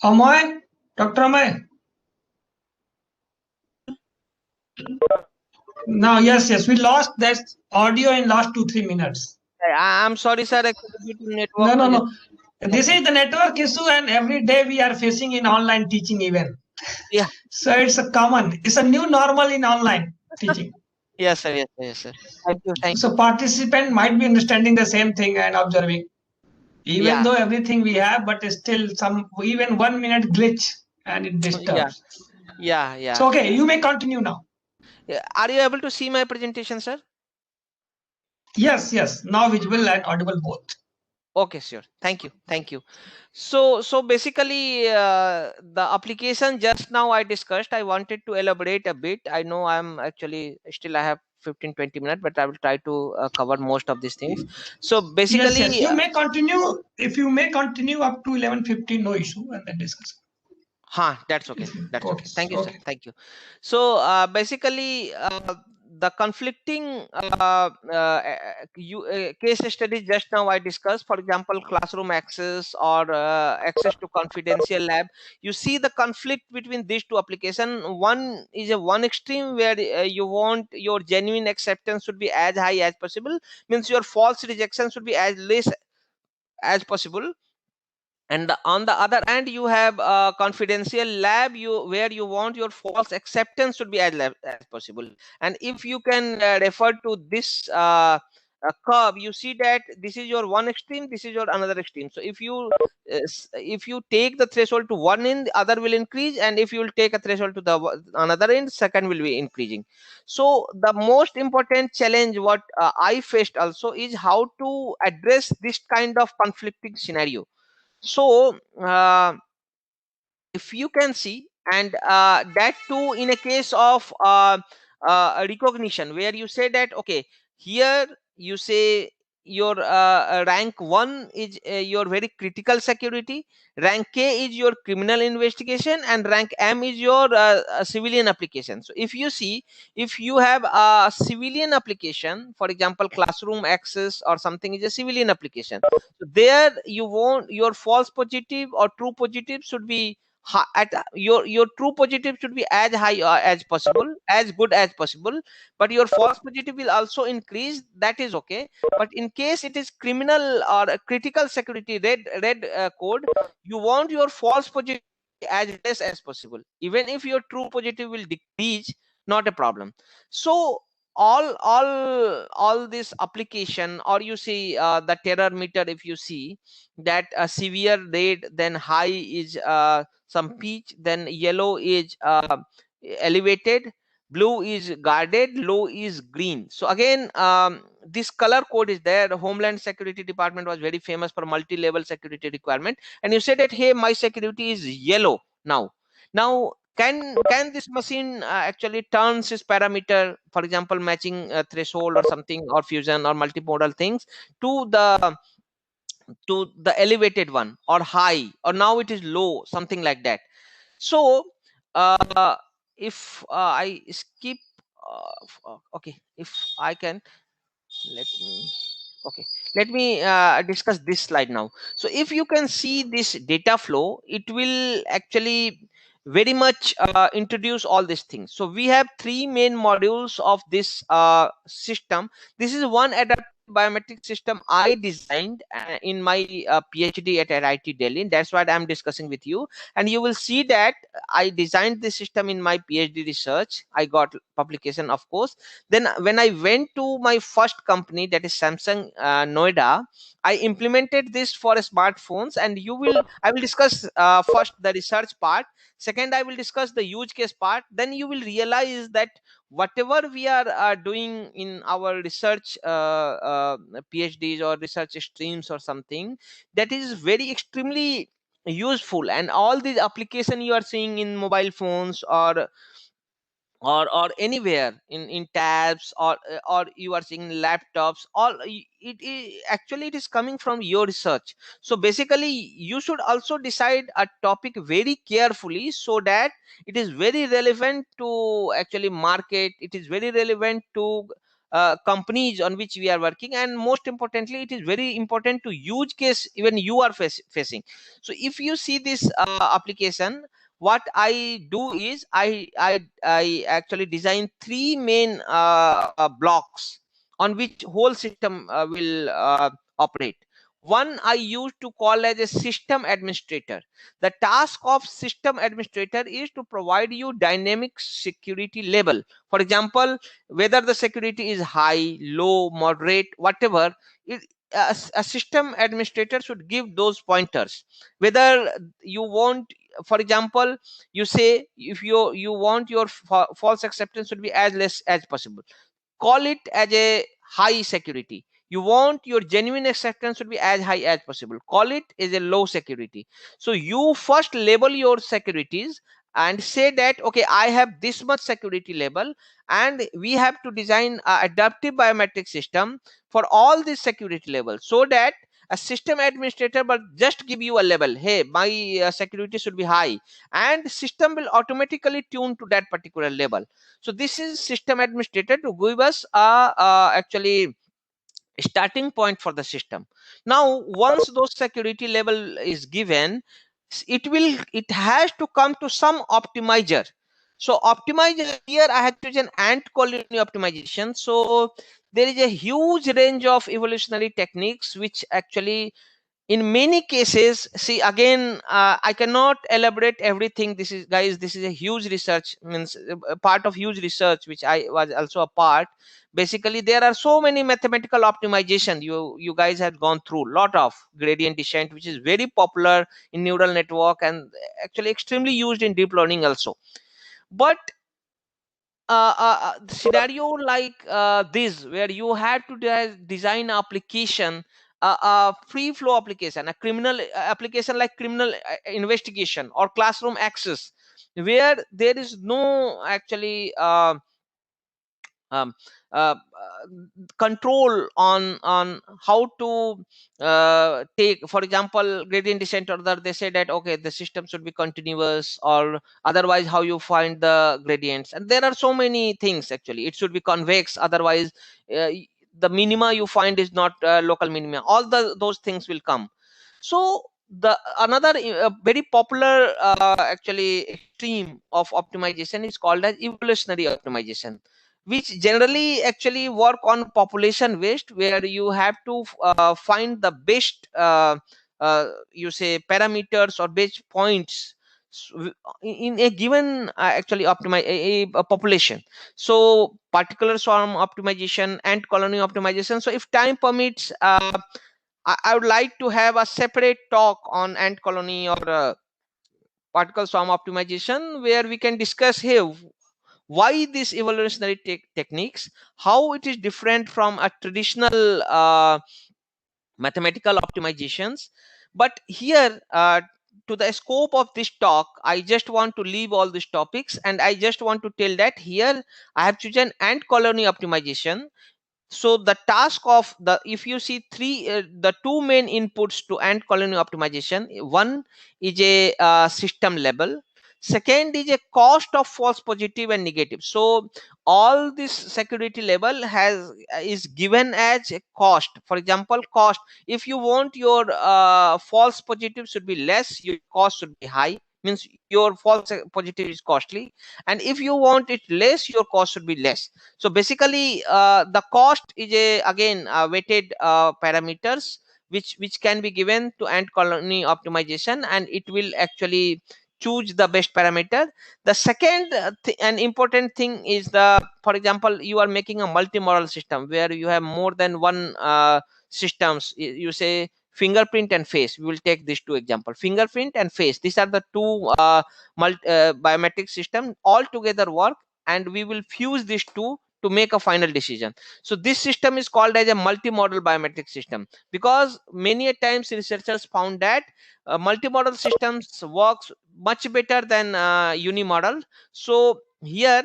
Amoy, Dr. Amoy. Now, yes, we lost that audio in last 2-3 minutes. I'm sorry, sir. Actually, due to network. No. This is the network issue, and every day we are facing in online teaching even. Yeah. So it's a new normal in online teaching. Yes, sir. Yes, sir. Thank you. So participant might be understanding the same thing and observing. Even Yeah. though everything we have, but still even 1 minute glitch and it disturbs. Yeah. So okay, you may continue now. Are you able to see my presentation, sir? Yes. Now visible and audible both. Okay, sure. Thank you. So basically, the application just now I discussed, I wanted to elaborate a bit. I know I'm actually still I have 15-20 minutes, but I will try to cover most of these things. So basically, Yes. You may continue. If you may continue up to 11:15, no issue, and then discuss. That's okay. That's okay. Thank you, sir. Okay. Thank you. So basically, the conflicting case studies just now I discussed, for example, classroom access or access to confidential lab. You see the conflict between these two applications. One is a one extreme where you want your genuine acceptance should be as high as possible, means your false rejection should be as less as possible. And on the other hand, you have a confidential lab where you want your false acceptance should be as possible. And if you can refer to this curve, you see that this is your one extreme, this is your another extreme. So if you take the threshold to one end, the other will increase, and if you will take a threshold to the another end, second will be increasing. So the most important challenge what I faced also is how to address this kind of conflicting scenario. So if you can see, and that too in a case of a recognition where you say that okay, here you say your rank 1 is your very critical security, rank K is your criminal investigation, and rank M is your civilian application. So if you see, if you have a civilian application, for example classroom access or something is a civilian application, so there you want your false positive or true positive should be your true positive should be as high as possible, as good as possible, but your false positive will also increase, that is okay. But in case it is criminal or a critical security red code, you want your false positive as less as possible. Even if your true positive will decrease, not a problem. So all this application, or you see the terror meter, if you see that a severe red, then high is some peach, then yellow is elevated, blue is guarded, low is green. So again, this color code is there. The Homeland Security Department was very famous for multi-level security requirement, and you say that hey, my security is yellow now. Can this machine actually turns this parameter, for example matching threshold or something, or fusion or multimodal things, to the elevated one or high, or now it is low, something like that. So if I skip okay, if I can, let me okay, let me discuss this slide now. So if you can see this data flow, it will actually very much introduce all these things. So we have three main modules of this system. This is one adaptive biometric system I designed in my PhD at RIT Delhi. That's what I'm discussing with you. And you will see that I designed this system in my PhD research. I got publication, of course. Then when I went to my first company, that is Samsung Noida, I implemented this for smartphones. And I will discuss first the research part, second I will discuss the use case part. Then you will realize that whatever we are doing in our research PhDs or research streams or something, that is very extremely useful. And all these application you are seeing in mobile phones or anywhere in tabs, or you are seeing laptops, actually it is coming from your research. So basically you should also decide a topic very carefully, so that it is very relevant to actually market, it is very relevant to companies on which we are working, and most importantly it is very important to use case even you are facing. So if you see this application, what I do is I actually design three main blocks on which whole system will operate. One I use to call as a system administrator. The task of system administrator is to provide you dynamic security level. For example, whether the security is high, low, moderate, whatever, it, a system administrator should give those pointers. Whether you want, for example, you say if you want your false acceptance should be as less as possible, call it as a high security. You want your genuine acceptance should be as high as possible, call it as a low security. So you first label your securities and say that okay, I have this much security level, and we have to design a adaptive biometric system for all these security levels, so that a system administrator will just give you a level, hey, my security should be high, and system will automatically tune to that particular level. So this is system administrator to give us a actually starting point for the system. Now once those security level is given, it has to come to some optimizer. So optimizer, here I have chosen ant colony optimization. So there is a huge range of evolutionary techniques which actually in many cases, see again, I cannot elaborate everything. This is, guys, this is a huge research, means a part of huge research which I was also a part. Basically there are so many mathematical optimization you guys have gone through, lot of gradient descent which is very popular in neural network and actually extremely used in deep learning also. But scenario like this where you had to design an application, a free flow application, a criminal application like criminal investigation or classroom access, where there is no actually um, uh, control on how to take, for example, gradient descent order. They say that okay, the system should be continuous, or otherwise how you find the gradients, and there are so many things. Actually it should be convex, otherwise the minima you find is not local minima, all those things will come. So the another very popular actually extreme of optimization is called as evolutionary optimization, which generally actually work on population waste, where you have to find the best you say parameters or best points in a given actually optimize a population. So particular swarm optimization and colony optimization. So if time permits, I would like to have a separate talk on ant colony or particle swarm optimization, where we can discuss here why these evolutionary techniques, how it is different from a traditional mathematical optimizations. But here to the scope of this talk, I just want to leave all these topics, and I just want to tell that here I have chosen ant colony optimization. So the task of the, if you see three the two main inputs to ant colony optimization, one is a system level, second is a cost of false positive and negative. So all this security level has is given as a cost. For example, cost, if you want your false positive should be less, your cost should be high, means your false positive is costly, and if you want it less, your cost should be less. So basically the cost is a again weighted parameters which can be given to ant colony optimization, and it will actually choose the best parameter. The second and important thing is the, for example, you are making a multimodal system where you have more than one systems. You say fingerprint and face, we will take these two example, fingerprint and face, these are the two biometric system all together work, and we will fuse these two to make a final decision. So this system is called as a multimodal biometric system, because many a times researchers found that multimodal systems works much better than unimodal. So here,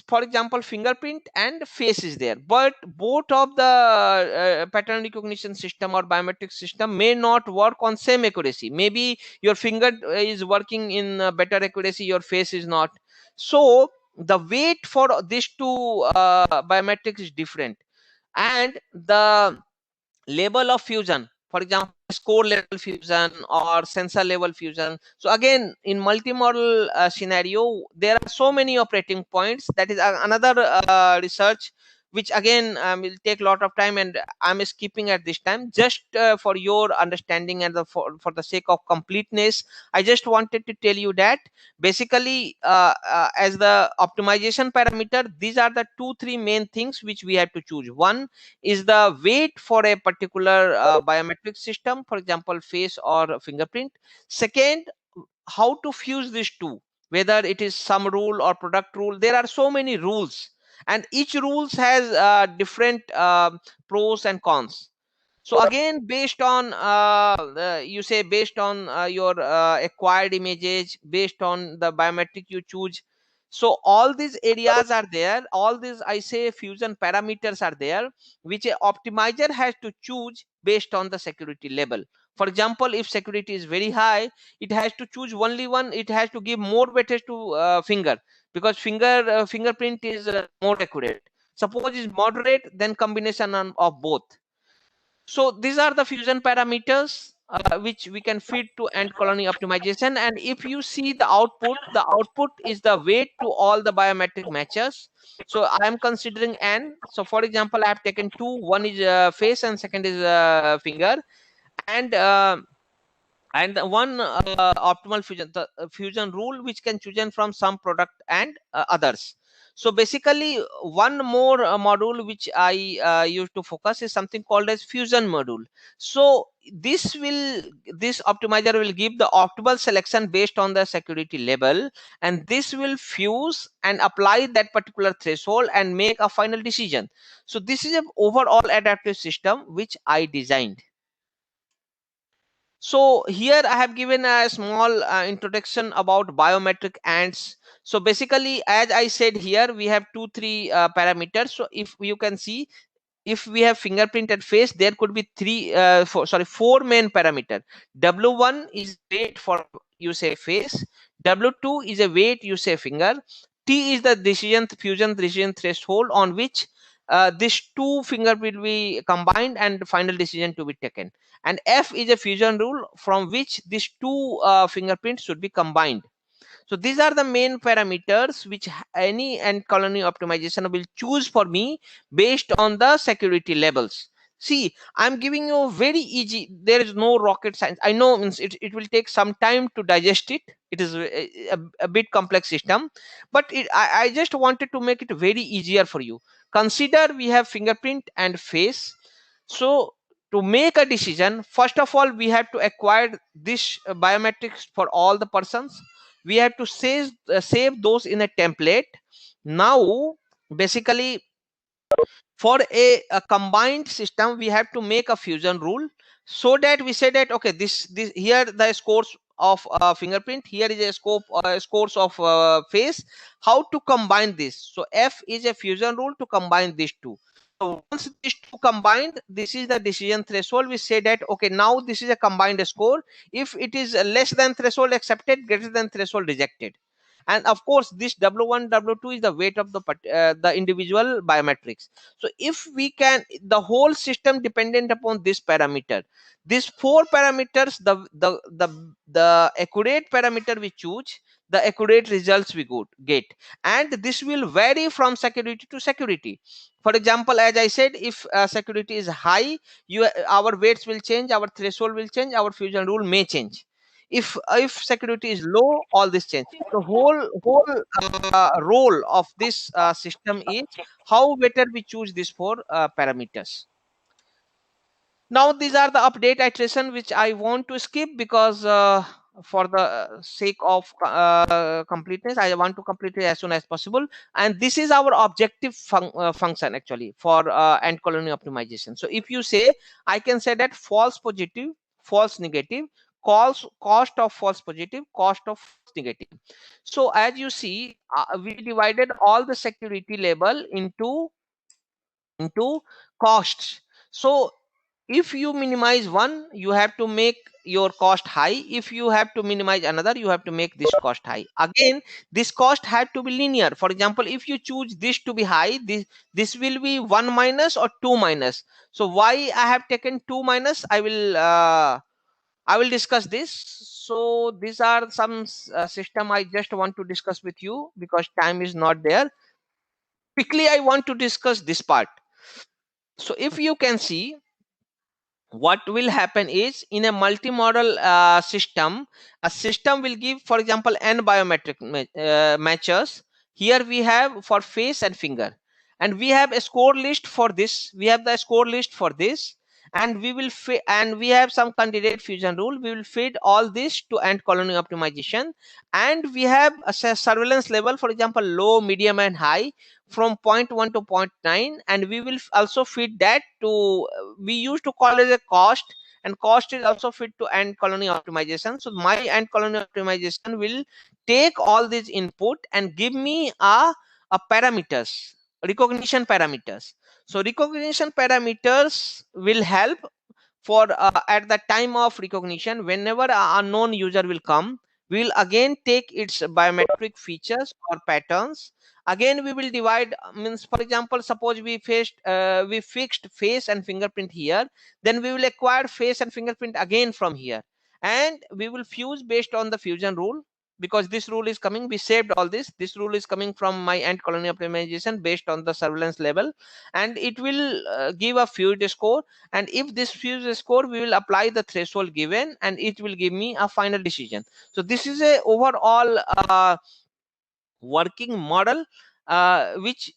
for example, fingerprint and face is there, but both of the pattern recognition system or biometric system may not work on same accuracy. Maybe your finger is working in better accuracy, your face is not. So the weight for these two biometrics is different, and the level of fusion, for example score level fusion or sensor level fusion. So again, in multimodal scenario, there are so many operating points. That is another research which again will take a lot of time, and I'm skipping at this time, just for your understanding and for the sake of completeness. I just wanted to tell you that basically as the optimization parameter, these are the 2 3 main things which we have to choose. One is the weight for a particular biometric system, for example face or fingerprint. Second, how to fuse these two, whether it is sum rule or product rule. There are so many rules, and each rules has different pros and cons. So again, based on you say based on your acquired images, based on the biometric you choose. So all these areas are there, all these I say fusion parameters are there, which a optimizer has to choose based on the security level. For example, if security is very high, it has to choose only one, it has to give more weightage to finger, because fingerprint is more accurate. Suppose is moderate, then combination of both. So these are the fusion parameters which we can feed to end colony optimization. And if you see the output is the weight to all the biometric matches. So I am considering n. So for example, I have taken two, one is face and second is finger. And one optimal fusion, the fusion rule which can chosen from some product and others. So basically one more module which I used to focus is something called as fusion module. So this optimizer will give the optimal selection based on the security level, and this will fuse and apply that particular threshold and make a final decision. So this is an overall adaptive system which I designed. So here I have given a small introduction about biometric ants. So basically, as I said, here we have 2 3 parameters. So if you can see, if we have fingerprint and face, there could be four main parameter. W1 is weight for you say face, W2 is a weight you say finger, T is the fusion decision threshold on which this two finger will be combined and final decision to be taken, and F is a fusion rule from which these two fingerprints should be combined. So these are the main parameters which any end colony optimization will choose for me based on the security levels. See, I'm giving you very easy. There is no rocket science. I know it will take some time to digest it. It is a bit complex system, but I just wanted to make it very easier for you. Consider we have fingerprint and face. So to make a decision, first of all, we have to acquire this biometrics for all the persons. We have to save those in a template. Now basically, for a combined system, we have to make a fusion rule, so that we say that okay, this here the scores of fingerprint, here is a scores of face. How to combine this? So F is a fusion rule to combine these two. So once these two combined, this is the decision threshold. We say that okay, now this is a combined score. If it is less than threshold accepted, greater than threshold rejected. And of course, this W1 W2 is the weight of the individual biometrics. So if we can, the whole system dependent upon this parameter, these four parameters, the accurate parameter we choose, the accurate results we get. And this will vary from security to security. For example, as I said, if security is high, our weights will change, our threshold will change, our fusion rule may change. If security is low, all this change. The whole role of this system is how better we choose these four parameters. Now these are the update iteration which I want to skip, because for the sake of completeness, I want to complete it as soon as possible. And this is our objective function actually for end colony optimization. So if you say, I can say that false positive, false negative, cost of false positive, cost of false negative. So as you see, we divided all the security level into costs. So if you minimize one, you have to make your cost high. If you have to minimize another, you have to make this cost high. Again, this cost had to be linear. For example, if you choose this to be high, this will be 1 minus or 2 minus. So why I have taken 2 minus, I will discuss this. So these are some system I just want to discuss with you because time is not there. Quickly, I want to discuss this part. So if you can see, what will happen is in a multimodal system, a system will give, for example, n biometric matches. Here we have for face and finger, and we have a score list for this. We have the score list for this, and we will and we have some candidate fusion rule. We will feed all this to ant colony optimization, and we have a surveillance level, for example, low, medium, and high from point 1 to point 9, and we will also feed that to, we used to call it a cost, and cost is also fit to ant colony optimization. So my ant colony optimization will take all these input and give me a parameters, recognition parameters. So recognition parameters will help for at the time of recognition, whenever an unknown user will come, we will again take its biometric features or patterns. Again we will divide, means for example, suppose we fixed face and fingerprint here, then we will acquire face and fingerprint again from here, and we will fuse based on the fusion rule, because this rule is coming, we saved all this rule is coming from my ant colony optimization based on the surveillance level, and it will give a fused score. And if this fused score, we will apply the threshold given, and it will give me a final decision. So this is a overall working model which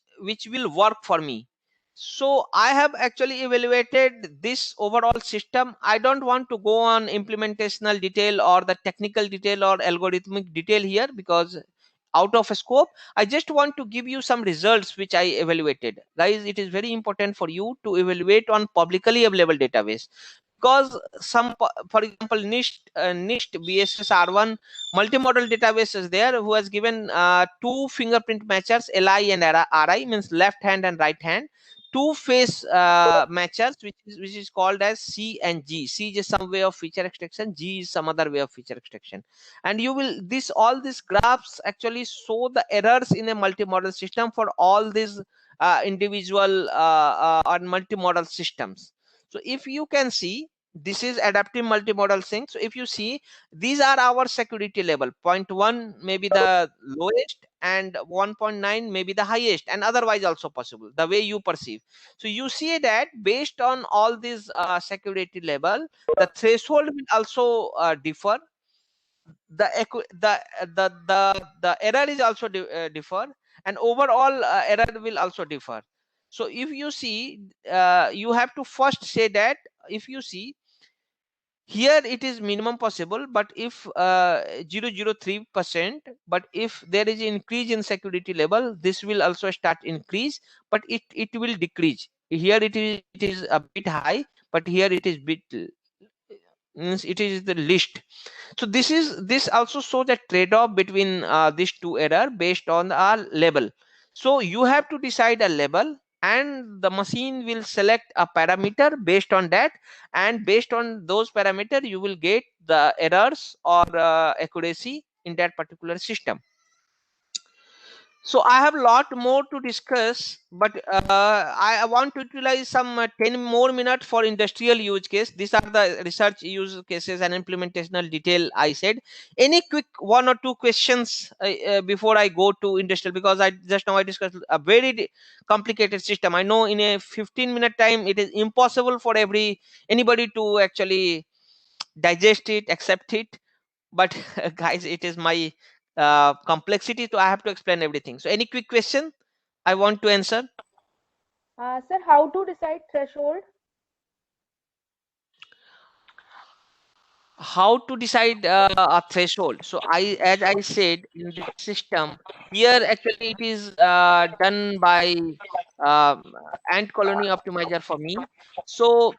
will work for me. So I have actually evaluated this overall system. I don't want to go on implementational detail or the technical detail or algorithmic detail here, because out of scope. I just want to give you some results which I evaluated. Guys, it is very important for you to evaluate on publicly available database, because for example, NIST BSSR1 multimodal database is there, who has given two fingerprint matchers, LI and RI, means left hand and right hand, two face matchers, which is called as C and G. C is some way of feature extraction, G is some other way of feature extraction. And you will, this all these graphs actually show the errors in a multimodal system for all these individual or multimodal systems. So if you can see, this is adaptive multimodal sync. So if you see, these are our security level. 0.1 may be the lowest, and 1.9 may be the highest, and otherwise also possible, the way you perceive. So you see that based on all these security level, the threshold will also differ. The the error is also differ, and overall error will also differ. So if you see, you have to first say that, if you see here, it is minimum possible, but if 0.003%, but if there is increase in security level, this will also start increase, but it will decrease. Here it is a bit high, but here it is bit, means it is the list. So this also shows a trade-off between these two error based on our level. So you have to decide a level, and the machine will select a parameter based on that, and based on those parameter you will get the errors or accuracy in that particular system. So I have a lot more to discuss, but I want to utilize some 10 more minutes for industrial use case. These are the research use cases and implementational detail I said. Any quick one or two questions before I go to industrial, because I just now I discussed a very complicated system. I know in a 15-minute time it is impossible for anybody to actually digest it, accept it, but guys, it is my complexity, so I have to explain everything. So any quick question I want to answer? Sir, how to decide threshold? How to decide a threshold? So as I said, in this system here, actually it is done by um, ant colony optimizer for me. So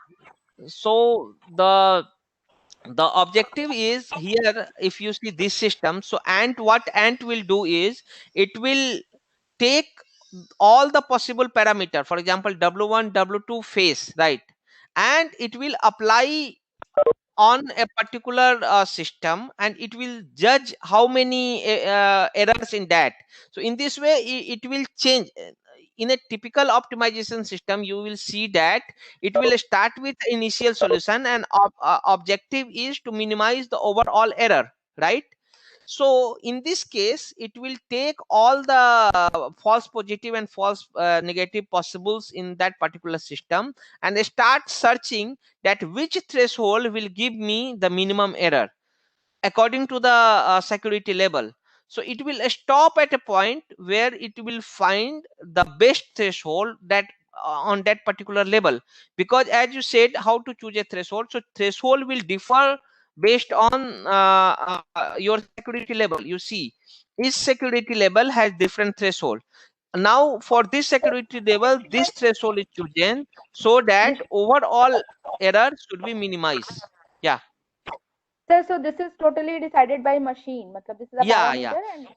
the objective is here, if you see this system, so what ant will do is, it will take all the possible parameter, for example w1 w2 face, right, and it will apply on a particular system, and it will judge how many errors in that. So in this way it will change. In a typical optimization system, you will see that it will start with initial solution, and objective is to minimize the overall error, right? So in this case it will take all the false positive and false negative possibles in that particular system, and they start searching that which threshold will give me the minimum error according to the security level. So it will stop at a point where it will find the best threshold that on that particular level. Because as you said, how to choose a threshold, so threshold will differ based on your security level. You see, each security level has different threshold. Now for this security level, this threshold is chosen so that This, overall error should be minimized. Yeah. sir, so this is totally decided by machine. Matlab, this is a Yeah. parameter and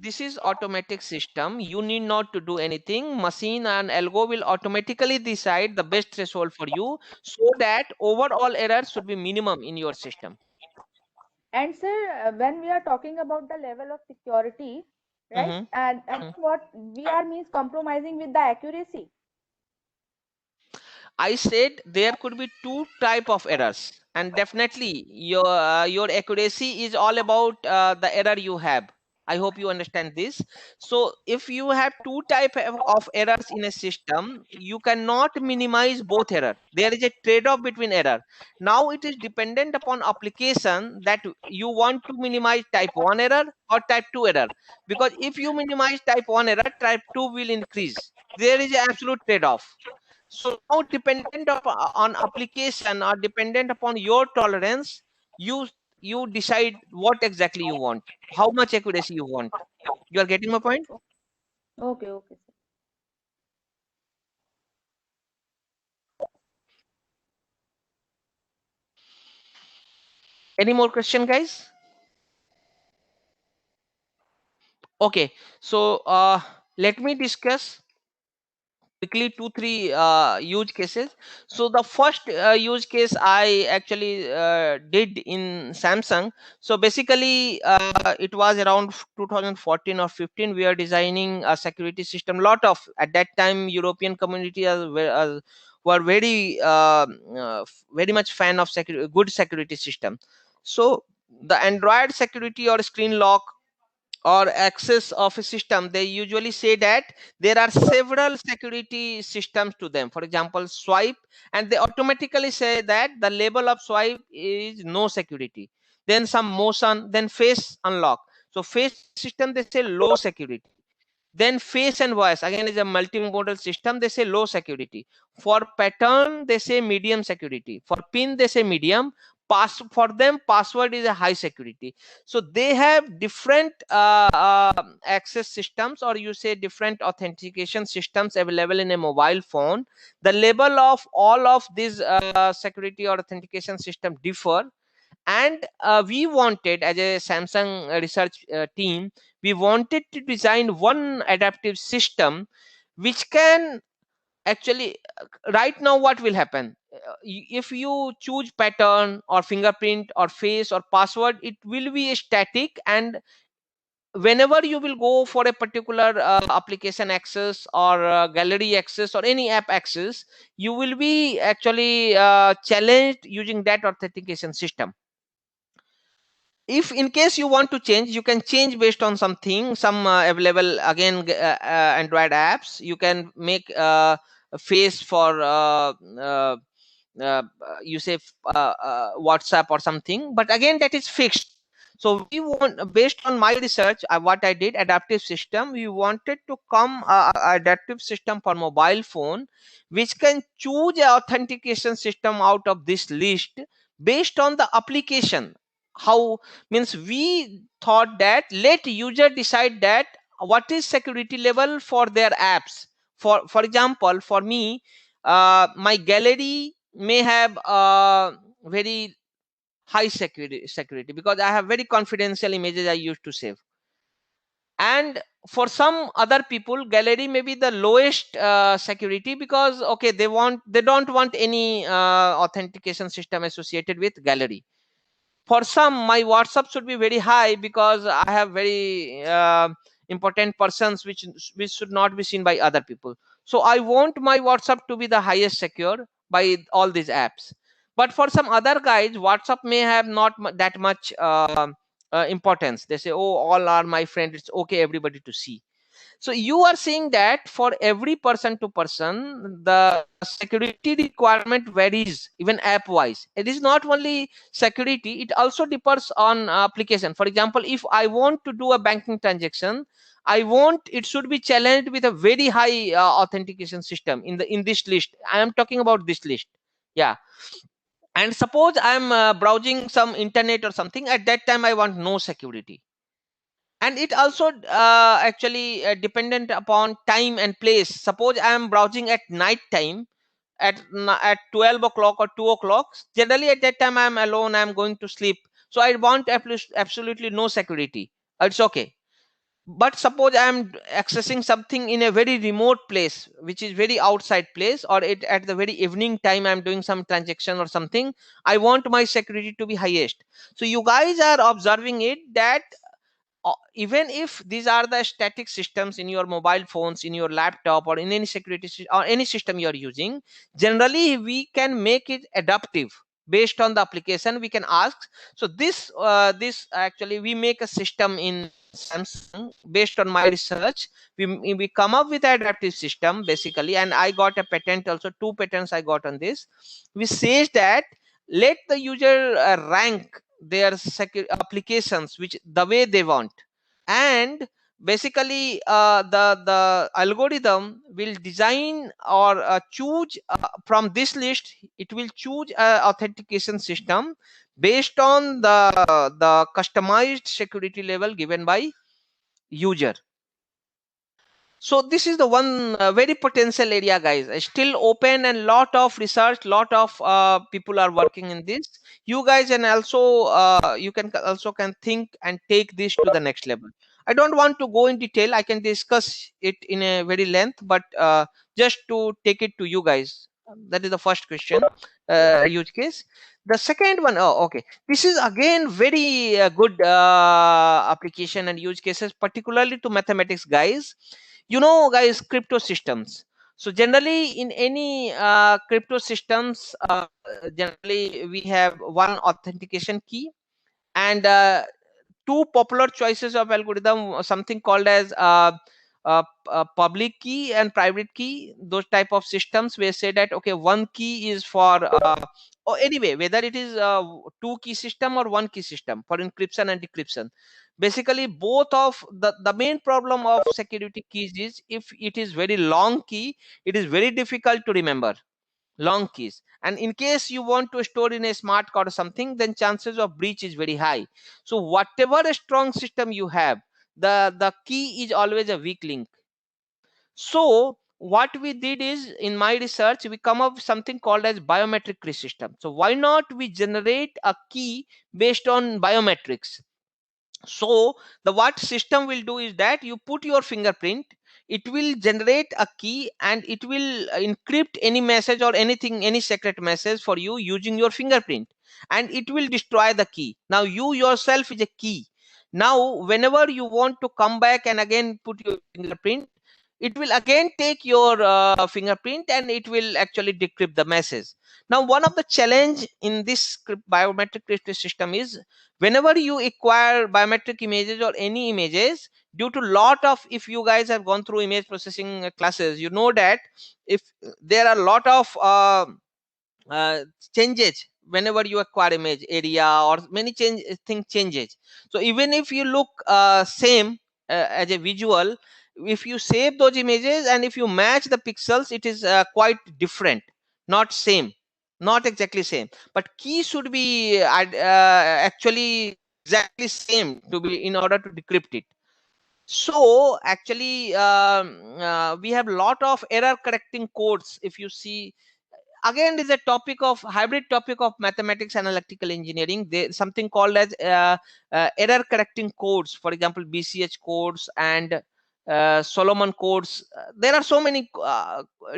This is automatic system. You need not to do anything. Machine and algo will automatically decide the best threshold for you, so that overall error should be minimum in your system. sir, when we are talking about the level of security, right? Mhm. And what we are means compromising with the accuracy. I said there could be two type of errors, and definitely your accuracy is all about the error you have. I hope you understand this. So if you have two type of errors in a system, you cannot minimize both error. There is a trade-off between error. Now it is dependent upon application that you want to minimize type 1 error or type 2 error. Because if you minimize type 1 error, type 2 will increase. There is an absolute trade-off. So now dependent on application or dependent upon your tolerance, you decide what exactly you want, how much accuracy you want. You are getting my point? Okay, okay, sir. Any more question, guys? Okay, so let me discuss quickly two three use cases. So the first use case I actually did in Samsung. So basically it was around 2014 or 15. We are designing a security system. Lot of, at that time, European community were very much fan of good security system. So the Android security or screen lock or access of a system, they usually say that there are several security systems to them. For example, swipe, and they automatically say that the label of swipe is no security. Then some motion, then face unlock. So face system, they say low security. Then face and voice again is a multimodal system, they say low security. For pattern, they say medium security. For pin, they say medium. For them, password is a high security. So they have different access systems, or you say different authentication systems available in a mobile phone. The level of all of these security or authentication system differ. And we wanted, as a Samsung research team, we wanted to design one adaptive system which can actually right now what will happen. If you choose pattern or fingerprint or face or password, it will be static, and whenever you will go for a particular application access or gallery access or any app access, you will be actually challenged using that authentication system. If in case you want to change, you can change based on something, some available again Android apps. You can make a face for uh, you say WhatsApp or something, but again that is fixed. So we want, based on my research, what I did, adaptive system, we wanted to come adaptive system for mobile phone which can choose a authentication system out of this list based on the application. How, means we thought that let user decide that what is security level for their apps. For example, for me, my gallery may have very high security because I have very confidential images I used to save. And for some other people, gallery may be the lowest security, because okay, they don't want any authentication system associated with gallery. For some, my WhatsApp should be very high, because I have very important persons which should not be seen by other people. So I want my WhatsApp to be the highest secure by all these apps. But for some other guys, WhatsApp may have not that much importance. They say, oh, all are my friends, it's okay everybody to see. So you are saying that for every person to person, the security requirement varies, even app wise. It is not only security, it also differs on application. For example, if I want to do a banking transaction, I want it should be challenged with a very high authentication system in this list. I am talking about this list. Yeah. And suppose I am browsing some internet or something, at that time I want no security. And it also actually dependent upon time and place. Suppose I am browsing at night time, at 12 o'clock or 2 o'clock. Generally at that time I am alone, I am going to sleep, so I want absolutely no security. It's okay. But suppose I am accessing something in a very remote place, which is very outside place, or it at the very evening time I am doing some transaction or something, I want my security to be highest. So you guys are observing it that even if these are the static systems in your mobile phones, in your laptop, or in any or any system you are using, generally we can make it adaptive based on the application. We can ask, so this actually we make a system in Samsung based on my research. We come up with an adaptive system basically, and I got a patent also, 2 patents I got on this, which says that let the user rank their applications which the way they want. And basically the algorithm will design or choose from this list. It will choose a authentication system based on the customized security level given by user. So this is the one very potential area, guys. It's still open, and lot of research, lot of people are working in this. You guys, and also you can also can think and take this to the next level. I don't want to go in detail, I can discuss it in a very length, but just to take it to you guys. That is the first question, use case. The second one, oh okay, this is again very good application and use cases, particularly to mathematics guys. You know guys, crypto systems. So generally in any crypto systems, generally we have one authentication key, and two popular choices of algorithm, something called as public key and private key. Those type of systems where say that okay, one key is for or anyway, whether it is a two key system or one key system for encryption and decryption. Basically both of the main problem of security keys is if it is very long key, it is very difficult to remember long keys, and in case you want to store in a smart card or something, then chances of breach is very high. So whatever a strong system you have, the key is always a weak link. So what we did is, in my research, we come up with something called as biometric key system. So why not we generate a key based on biometrics? So the what system will do is that you put your fingerprint, it will generate a key, and it will encrypt any message or anything, any secret message for you using your fingerprint, and it will destroy the key. Now you yourself is a key. Now whenever you want to come back and again put your fingerprint, it will again take your fingerprint, and it will actually decrypt the message. Now one of the challenge in this biometric crypto system is, whenever you acquire biometric images or any images, due to lot of, if you guys have gone through image processing classes, you know that if there are a lot of changes whenever you acquire image area, or many thing changes. So even if you look same as a visual, if you save those images and if you match the pixels, it is quite different, not same, not exactly same. But key should be actually exactly same to be in order to decrypt it. So actually we have lot of error correcting codes. If you see, again is a topic of hybrid topic of mathematics and electrical engineering. There something called as error correcting codes, for example BCH codes and Solomon codes. There are so many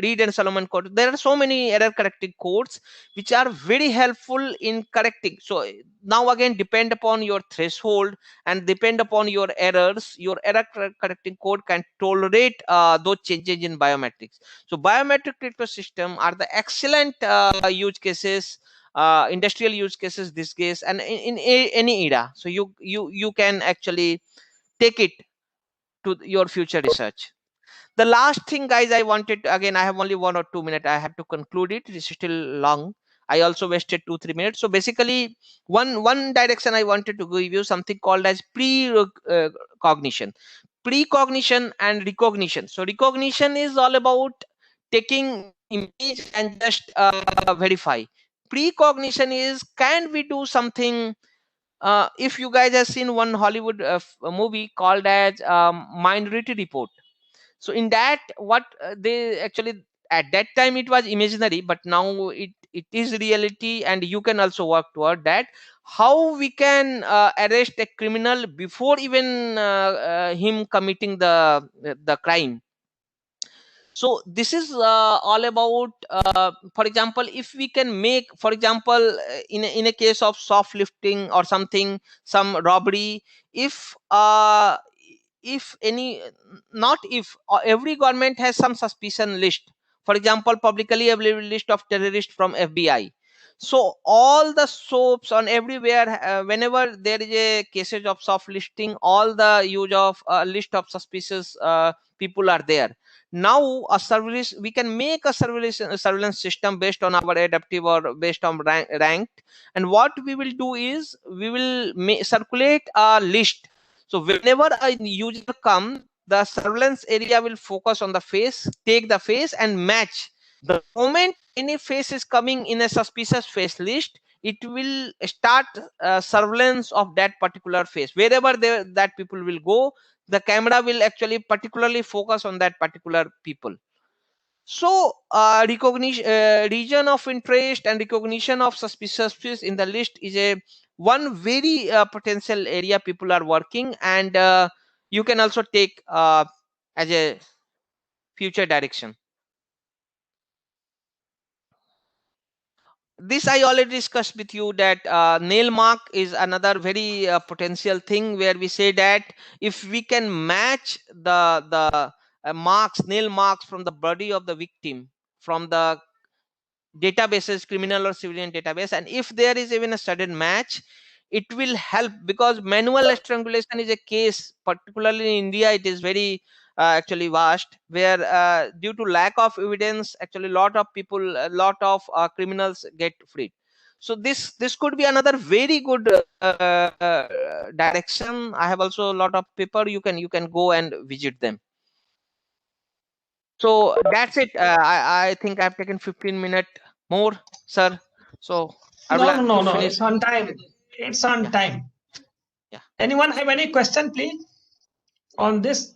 Reed and Solomon codes. There are so many error correcting codes which are very helpful in correcting. So now again, depend upon your threshold and depend upon your errors. Your error correcting code can tolerate those changes in biometrics. So biometric crypto system are the excellent use cases, industrial use cases this case, and any era. So you can actually take it to your future research. The last thing, guys, I wanted again, I have only 1 or 2 minutes, I have to conclude it. This is still long. I also wasted 2-3 minutes. So basically, one direction I wanted to give you something called as precognition. Precognition and recognition. So recognition is all about taking image and just verify. Precognition is, can we do something? If you guys have seen one Hollywood movie called as Minority Report. So in that, what they actually, at that time it was imaginary, but now it is reality, and you can also work toward that. How we can arrest a criminal before even him committing the crime. So this is all about, for example, if we can make, for example, in a case of soft lifting or something, some robbery, if any, not if, every government has some suspicion list, for example, publicly available list of terrorists from FBI. So all the soaps on everywhere, whenever there is a cases of soft listing, all the use of list of suspicious people are there. Now a service, we can make a surveillance system based on our adaptive or based on ranked. And what we will do is, we will circulate a list. So whenever a user come, the surveillance area will focus on the face, take the face and match. The moment any face is coming in a suspicious face list, it will start surveillance of that particular face. Wherever that people will go, the camera will actually particularly focus on that particular people. So recognition, region of interest and recognition of suspicious fish in the list is a one very potential area people are working, and you can also take as a future direction. This I already discussed with you, that nail mark is another very potential thing, where we say that if we can match the marks, nail marks from the body of the victim, from the databases, criminal or civilian database, and if there is even a sudden match, it will help, because manual strangulation is a case, particularly in India, it is very actually vast, where due to lack of evidence, actually lot of people, a lot of criminals get freed. So this could be another very good direction. I have also a lot of paper, you can go and visit them. So that's it. I think I've taken 15 minutes more, sir. So I would No, like no, no, to no. finish. It's on time. It's on Yeah. time. Yeah. Anyone have any question, please, on this?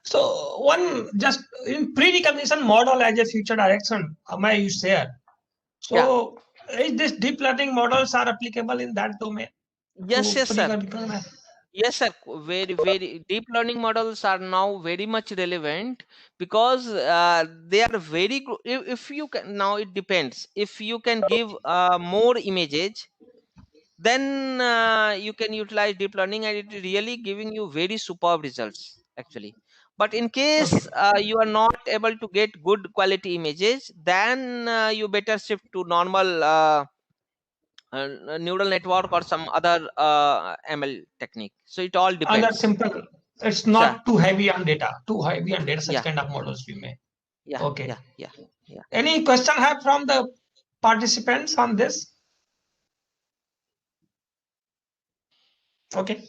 So one just in pre-recognition model as a future direction, Amay, you share. So is this deep learning models are applicable in that domain? Yes, to yes, sir. pre-recognize? Yes, sir. Very deep learning models are now very much relevant, because they are very good. If you can, now it depends. If you can give more images, then you can utilize deep learning, and it is really giving you very superb results actually. But in Okay. case you are not able to get good quality images, then you better shift to normal neural network or some other ML technique. So it all Other depends. simple. It's Sure. not too heavy on data. Too heavy on data. Such Yeah, kind of models we make. yeah, Okay. yeah. Any question have from the participants on this? Okay.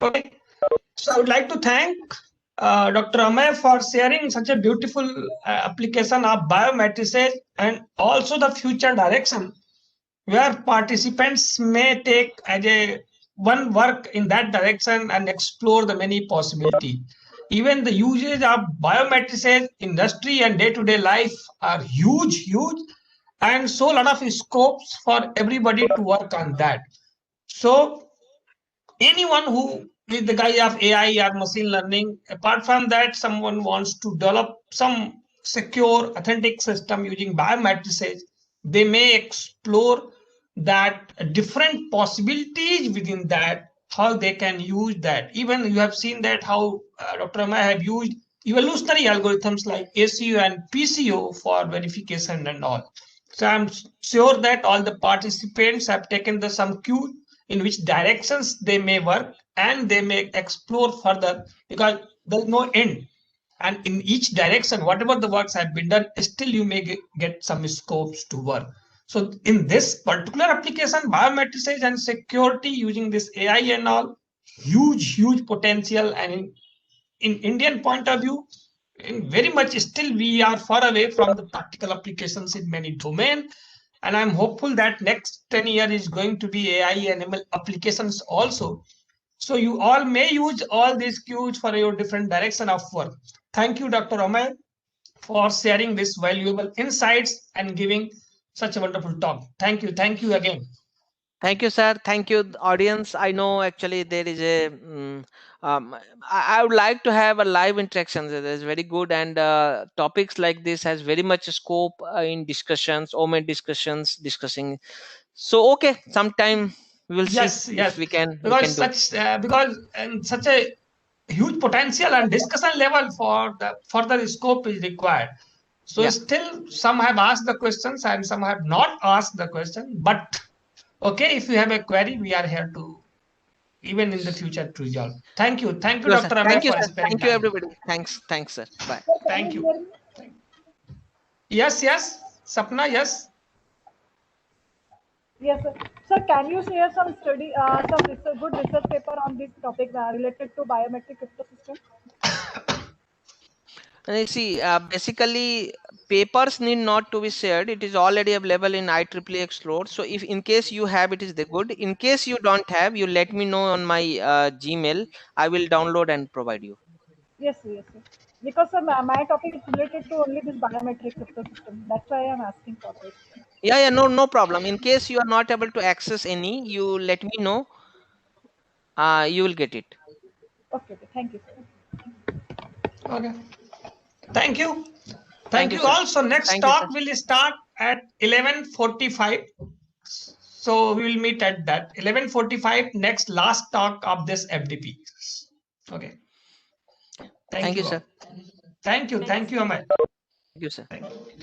Okay. So I would like to thank Dr. Amay for sharing such a beautiful application of biometrics and also the future direction where participants may take as a one work in that direction and explore the many possibility. Even the usage of biometrics industry and day-to-day life are huge, and so a lot of scopes for everybody to work on that. So anyone who is the guy of AI or machine learning, apart from that, someone wants to develop some secure, authentic system using biometrics, they may explore that different possibilities within that, how they can use that. Even you have seen that how Dr. Amay have used evolutionary algorithms like ACO and PCO for verification and all. So I'm sure that all the participants have taken the some cue in which directions they may work and they may explore further, because there's no end, and in each direction whatever the works have been done, still you may get some scopes to work. So in this particular application, biometrics and security using this AI and all, huge potential. And in Indian point of view, in very much still we are far away from the practical applications in many domain. And I'm hopeful that next 10 years is going to be AI and ML applications also. So you all may use all these cues for your different direction of work. Thank you, Dr. Amay, for sharing this valuable insights and giving such a wonderful talk. Thank you. Thank you again. Thank you, sir. Thank you, audience. I know actually there is a I would like to have a live interaction. That is very good, and topics like this has very much scope in discussions, omen discussions, discussing. So okay, sometime we will see Yes, if yes. we can do. Because and such a huge potential and discussion level for the further scope is required. So Yeah. still some have asked the questions and some have not asked the question. But okay, if you have a query, we are here to even in the future to resolve. Thank you. Thank you, Sure, sir. Dr. Amay, Thank you, for sir. spending Thank you, time. everybody. Thanks, sir. Bye. Sir, can Thank you you. hear me? Yes, yes. Sapna, yes. Yes, sir. Sir, can you share some study, some research, good research paper on this topic related to biometric crypto system? And you see, basically, papers need not to be shared. It is already available in IEEE Explore. So, if in case you have, it is the good. In case you don't have, you let me know on my Gmail. I will download and provide you. Yes, sir, yes, sir. Because sir, my topic is related to only this biometric crypto system. That's why I'm asking for this. Yeah, no problem. In case you are not able to access any, you let me know. You will get it. Okay, okay. Thank you, sir. Okay. Thank you. Thank Thank you, you sir. all. So next Thank you, sir. talk will start at 11:45. So we will meet at that 11:45. Next last talk of this FDP. Okay. Thank Thank you, you sir. all. Thank you. Thank you, Amay. Thank you, sir. Thank you.